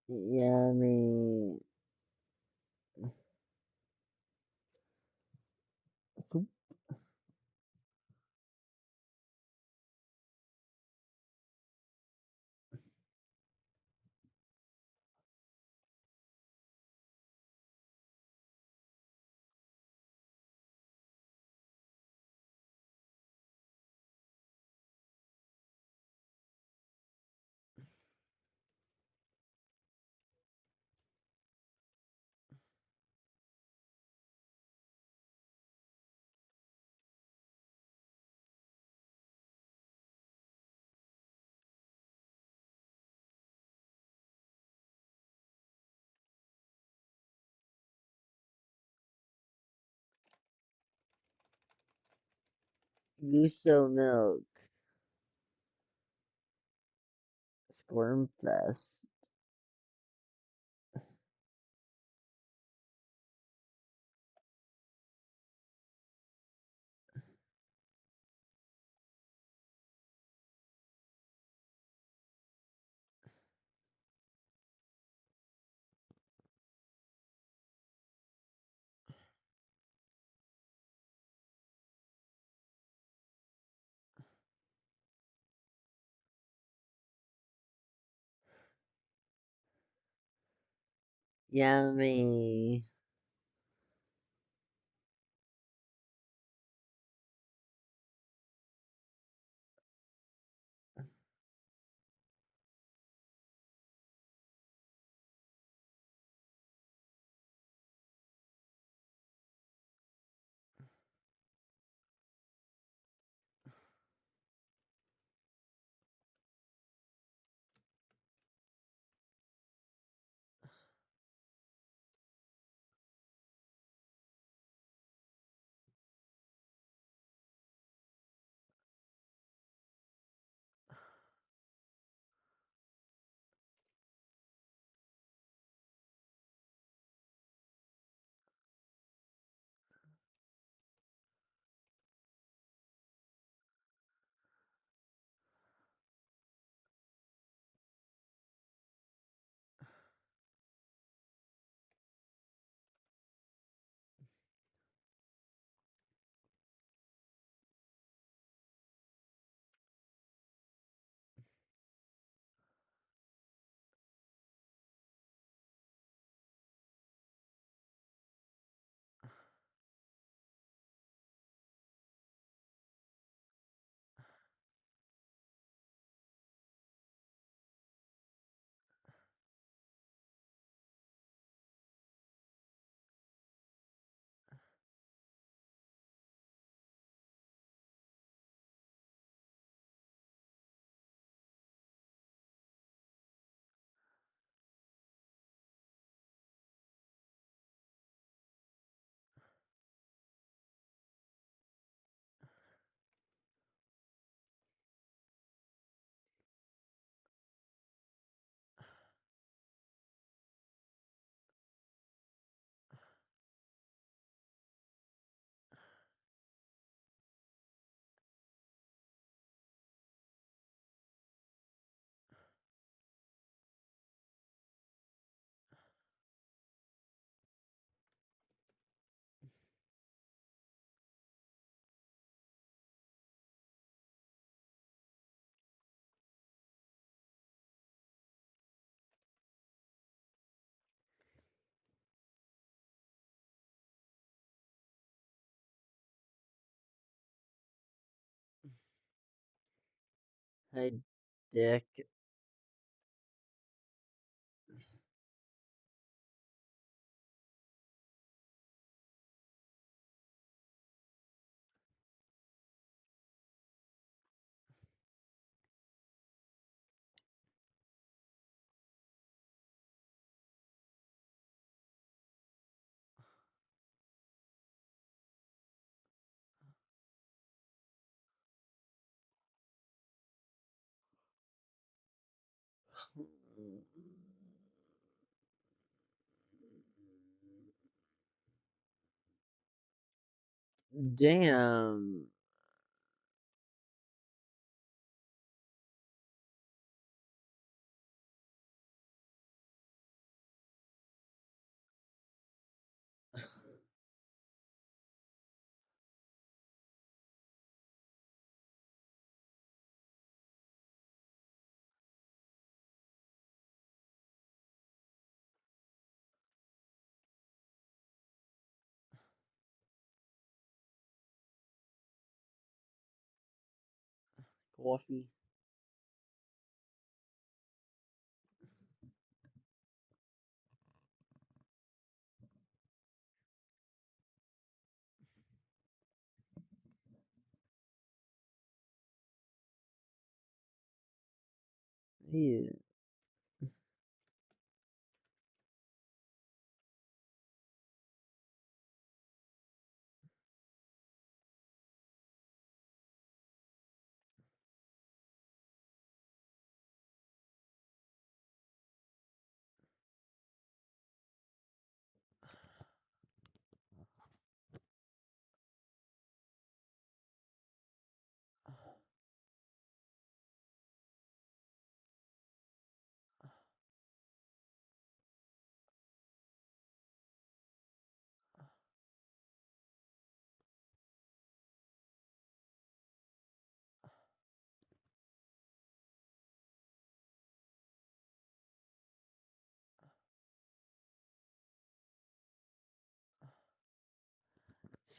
Yeah, I mean, Gusto milk. Squirm fest. Yummy. Hey, dick. Damn. Coffee. Yeah.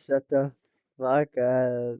Shut the fuck up.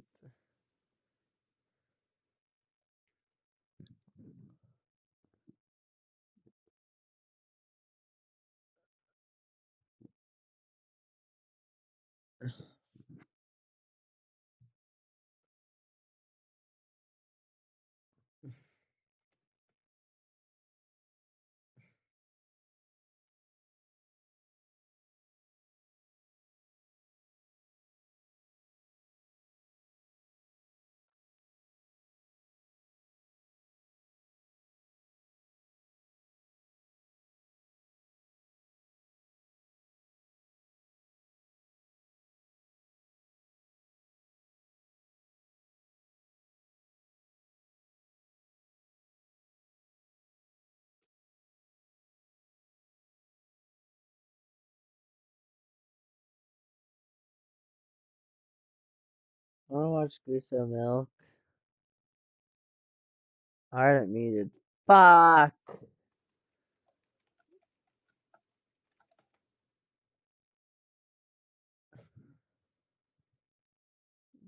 I wanna watch Gusto Milk. Alright, muted. Fuck!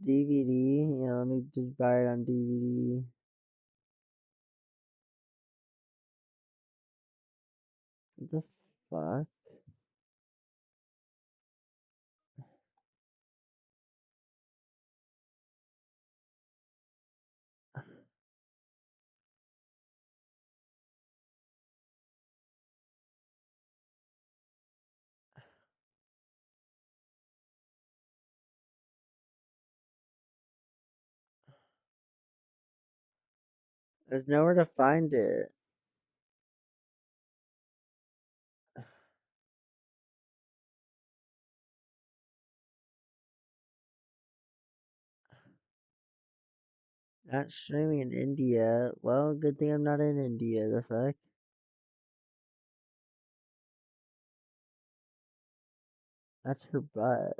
DVD? Yeah, let me just buy it on DVD. What the fuck? There's nowhere to find it. Not streaming in India. Well, good thing I'm not in India. The fuck? That's her butt.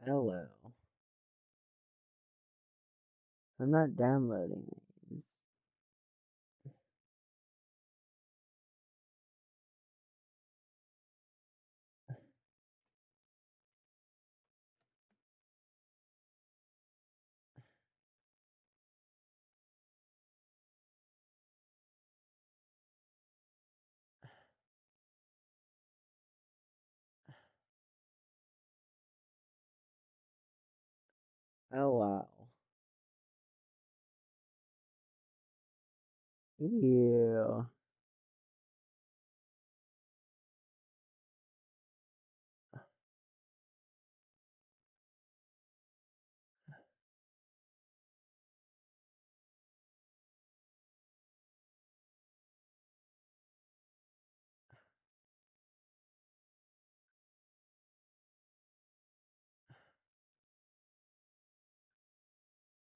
Oh well. I'm not downloading these. Oh wow. Ew.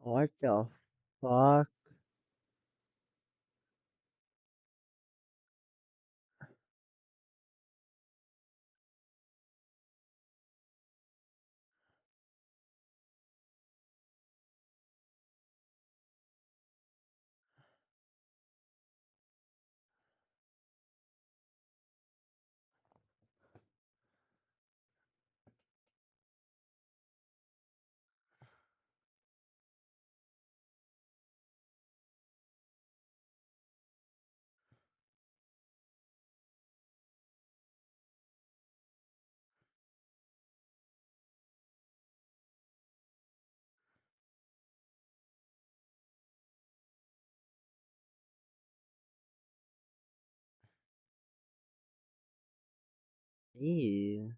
What the fuck? Ew.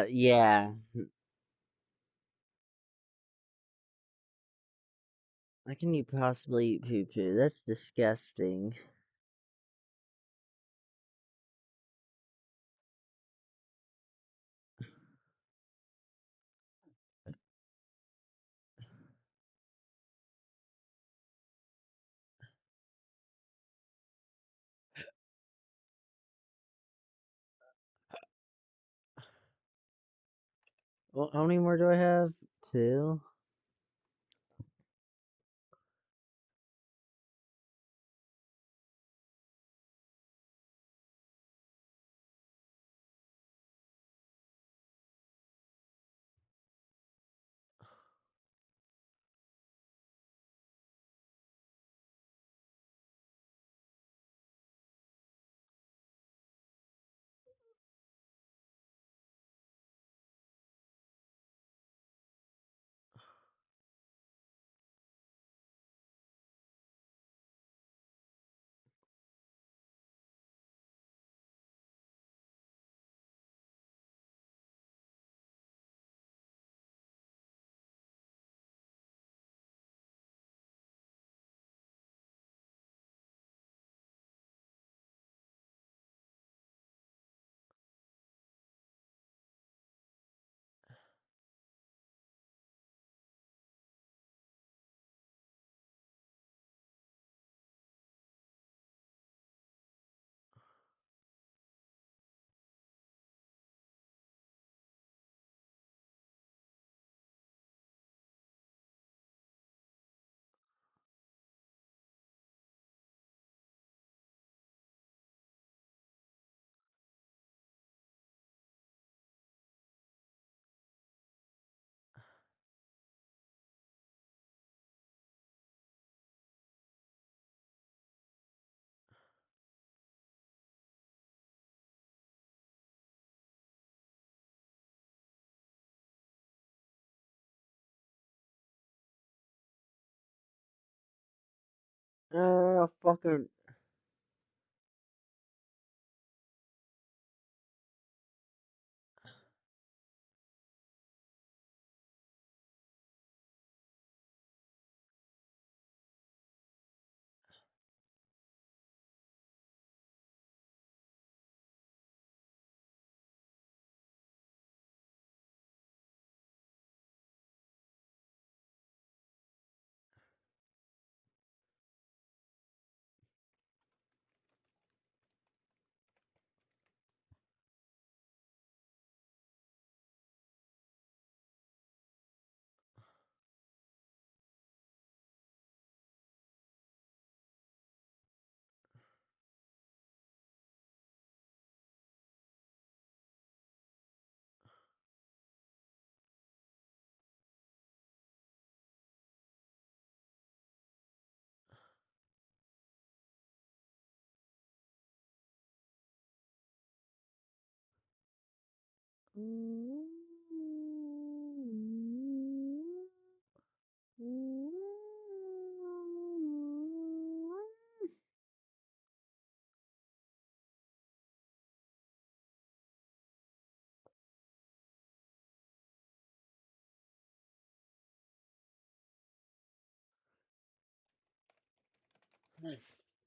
Yeah. How can you possibly eat poo poo? That's disgusting. Well, how many more do I have? Two? Fucking.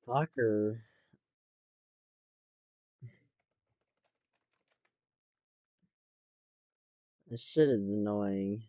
Fucker. This shit is annoying.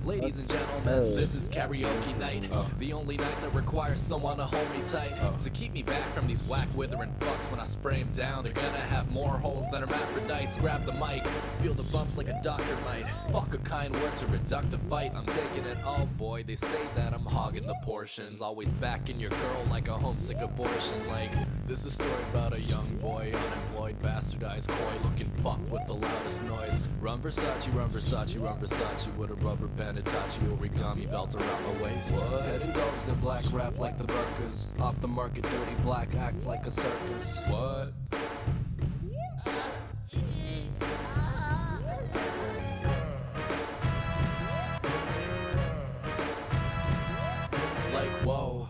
Ladies and gentlemen, this is karaoke night. The only night that requires someone to hold me tight. To keep me back from these whack withering fucks when I spray them down. They're gonna have more holes than hermaphrodites. Grab the mic, feel the bumps like a doctor might. Fuck a kind word to reduct a fight. I'm taking it all, boy. They say that I'm hogging the portions. Always backing your girl like a homesick abortion. Like, this is a story about a young boy, unemployed, bastardized, coy looking fuck with the loudest noise. Run Versace, run Versace, run Versace with a rubber band Itachi origami belt around the waist. What? Head indulged in black rap like the Burkas. Off the market, dirty black acts like a circus. What? Like, whoa.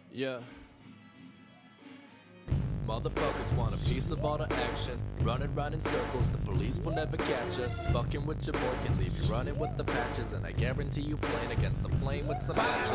Yeah. Motherfuckers want a piece of all the action. Running round in circles, the police will never catch us. Fucking with your boy can leave you running with the patches. And I guarantee you playing against the flame with some matches.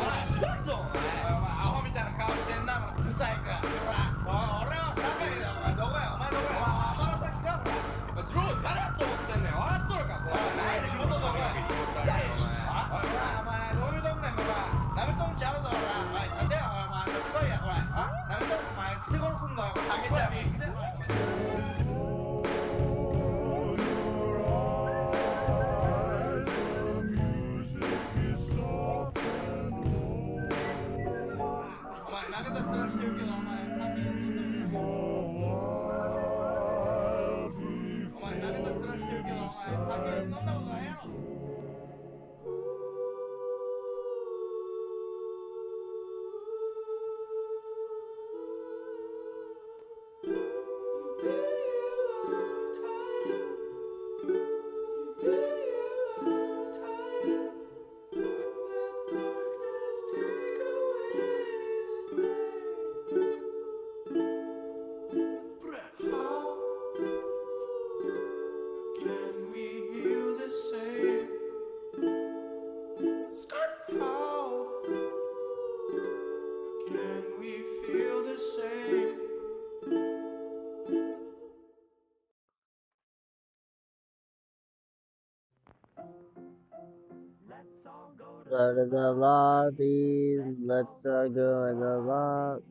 Go to the lobby. Let's go in the lobby.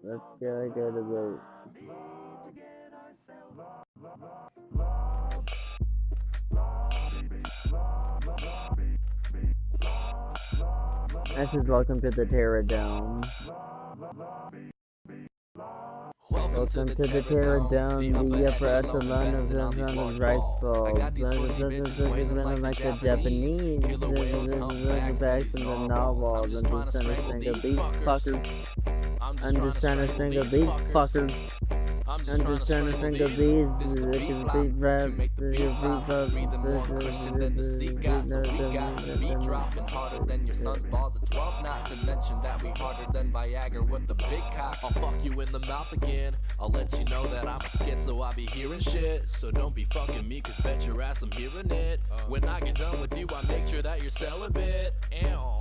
Let's go to the. This is welcome to the Terra Dome. Welcome to the Terra Dome, the upper echelon of the rifle. Like the Japanese, the backs and the novels. I'm just trying to strangle these fuckers. I'm just trying to strangle these fuckers. I'm just trying to strangle these. Can make the beat rock, breathing more cushion than the seat got. So we got the beat dropping harder than your son's balls at 12. Not to mention that we harder than Viagra with the big cock. I'll fuck you in the mouth again. I'll let you know that I'm a schizo. I be hearing shit. So don't be fucking me, cause bet your ass I'm hearing it. When I get done with you, I make sure that you're celibate. Ew.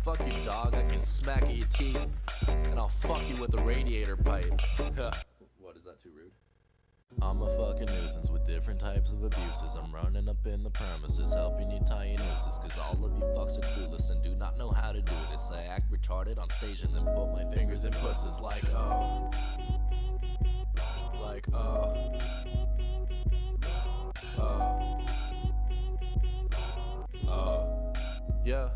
Fuck you, dog. I can smack at your teeth. And I'll fuck you with a radiator pipe. What, is that too rude? I'm a fucking nuisance with different types of abuses. I'm running up in the premises, helping you tie your nooses. Cause all of you fucks are clueless and do not know how to do this. I act retarded on stage and then put my fingers in pussies like, oh. Like, oh. Yeah.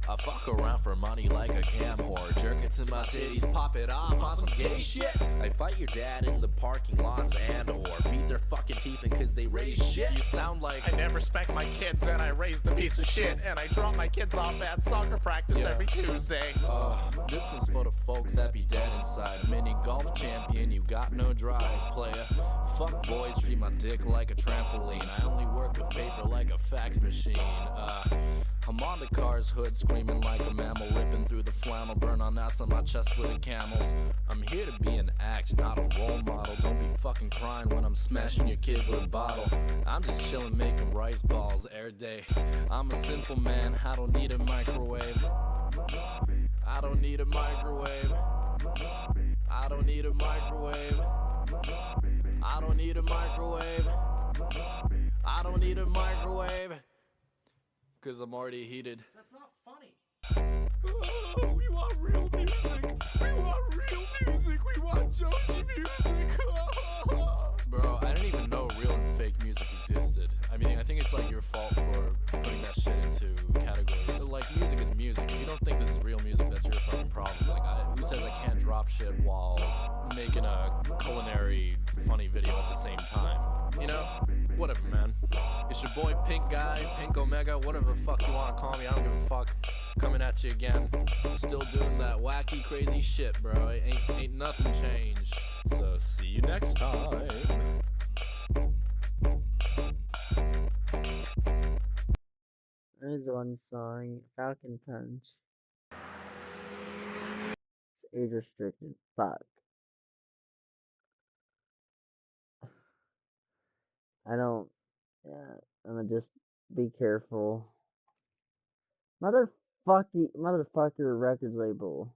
I fuck around for money like a cam whore. Jerk it to my titties, pop it off on some gay shit. I fight your dad in the parking lots and or beat their fucking teeth in cause they raise shit. You sound like I never spank my kids and I raised a piece of shit. And I drop my kids off at soccer practice every Tuesday. This one's for the folks that be dead inside. Mini golf champion, you got no drive, player. Fuck boys, treat my dick like a trampoline. I only work with paper like a fax machine. I'm on the car's hood, screaming like a mammal, ripping through the flannel, burn on ass on my chest with the camels. I'm here to be an act, not a role model. Don't be fucking crying when I'm smashing your kid with a bottle. I'm just chilling, making rice balls air day. I'm a simple man, I don't need a microwave. I don't need a microwave. I don't need a microwave. I don't need a microwave. I don't need a microwave. Cause I'm already heated. That's not funny. Oh, we want real music. We want real music. We want Joji music. Bro, I didn't even know real and fake music existed. I mean, I think it's like your fault for putting that shit into categories. Like, music is music. If you don't think this is real music, that's your fucking problem. Like, who says I can't drop shit while making a culinary funny video at the same time? You know? Whatever, man. It's your boy Pink Guy, Pink Omega, whatever the fuck you wanna call me. I don't give a fuck. Coming at you again. Still doing that wacky, crazy shit, bro. Ain't nothing changed. So see you next time. There's one song, Falcon Punch. It's age restricted. Fuck. I don't. Yeah, I'm gonna just be careful. Motherfucker record label.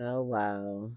Oh wow.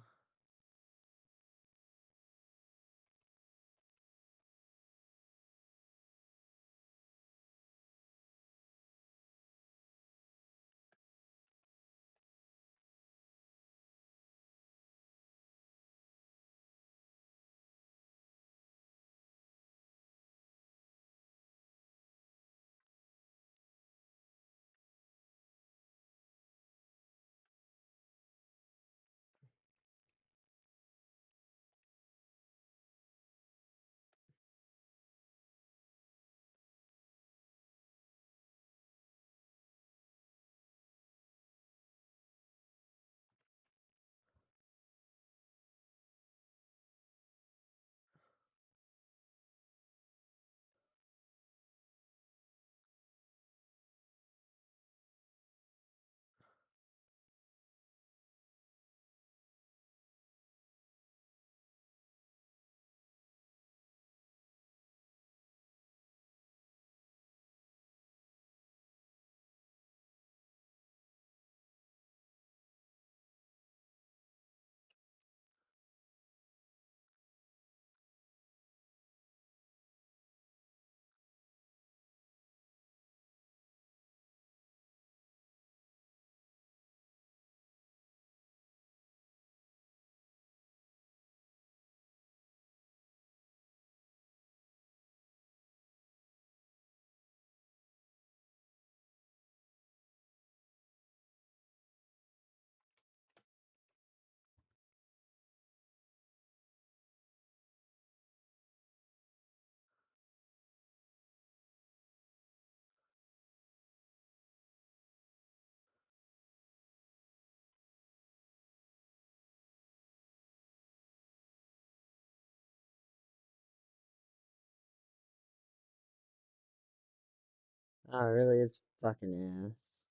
Oh, it really is fucking ass.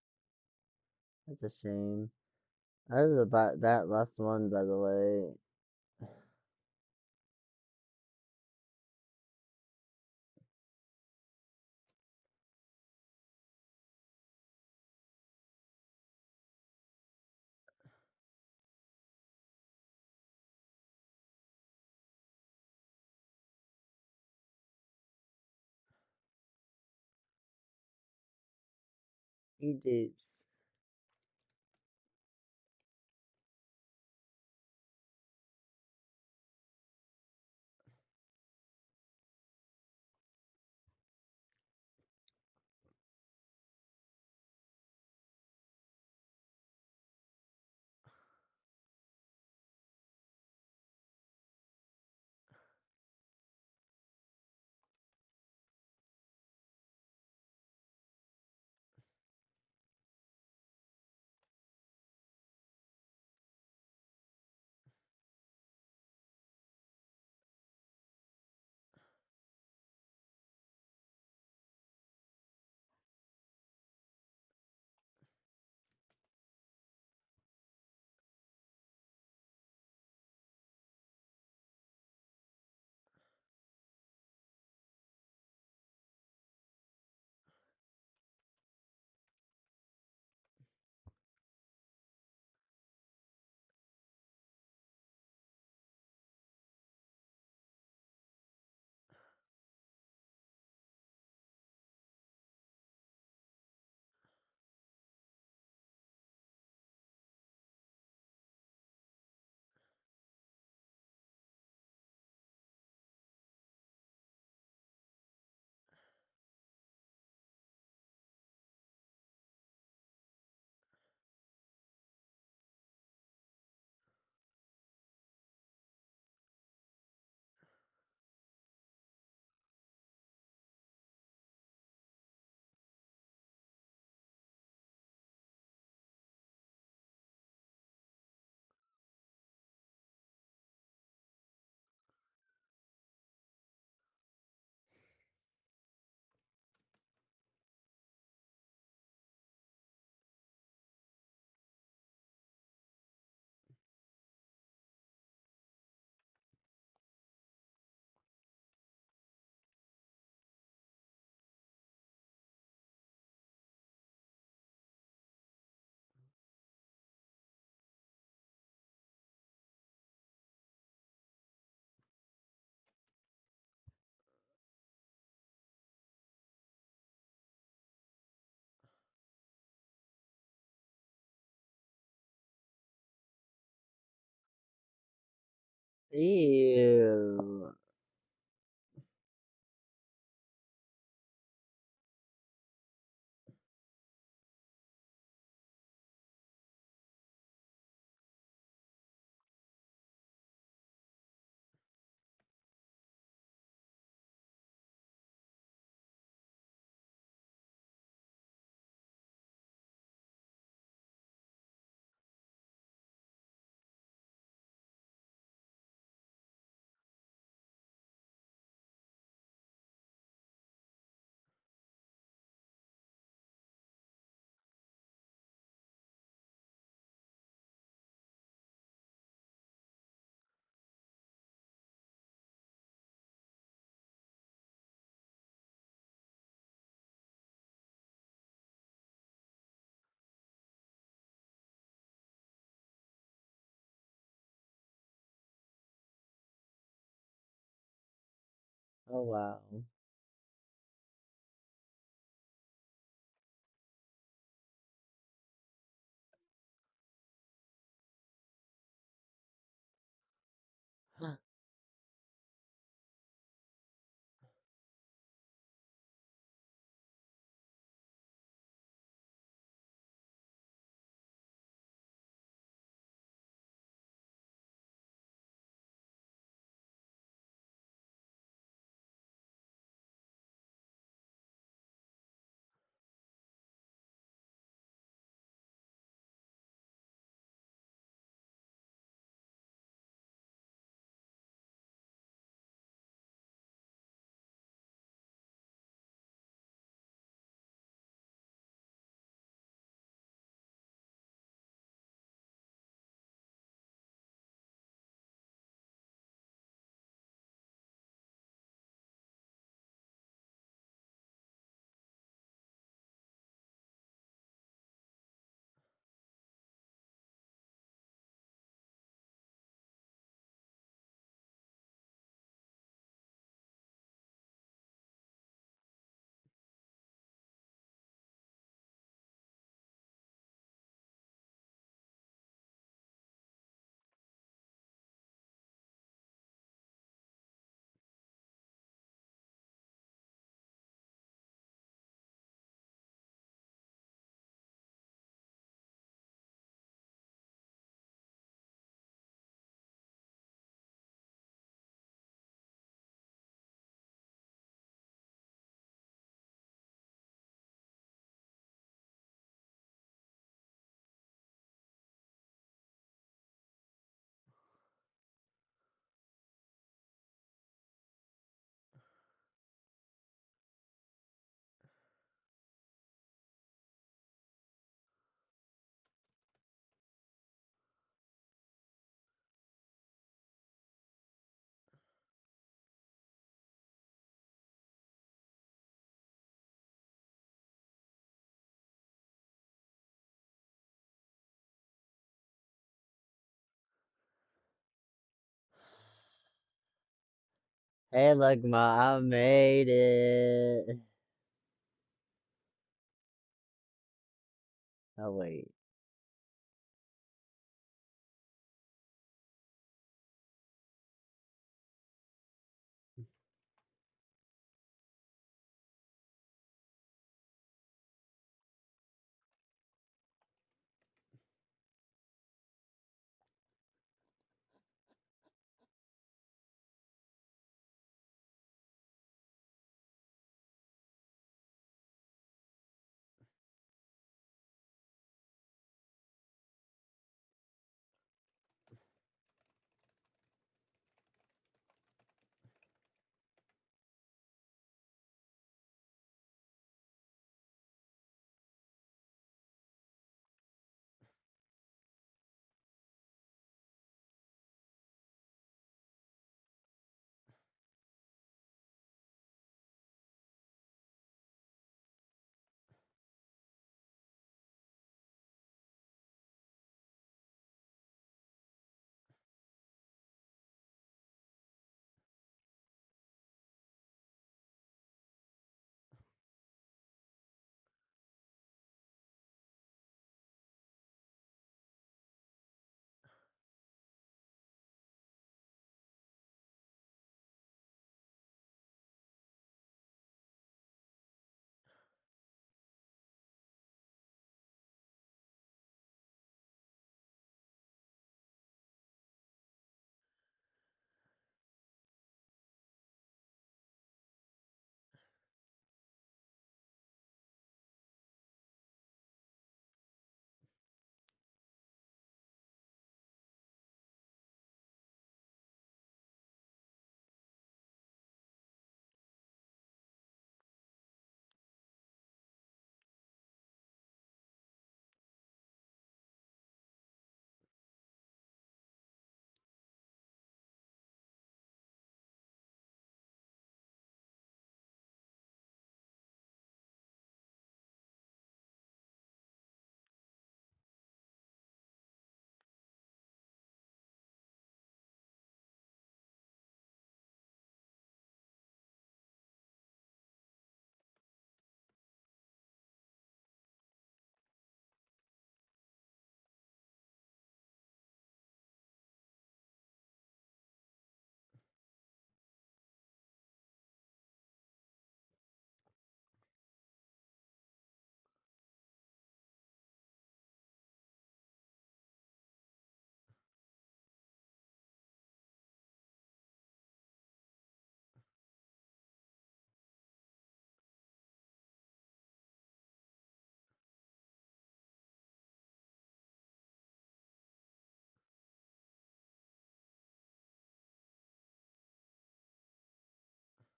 That's a shame. That is about that last one, by the way. E dupes. Ew. Oh wow. Hey, look, Ma, I made it. Oh, wait.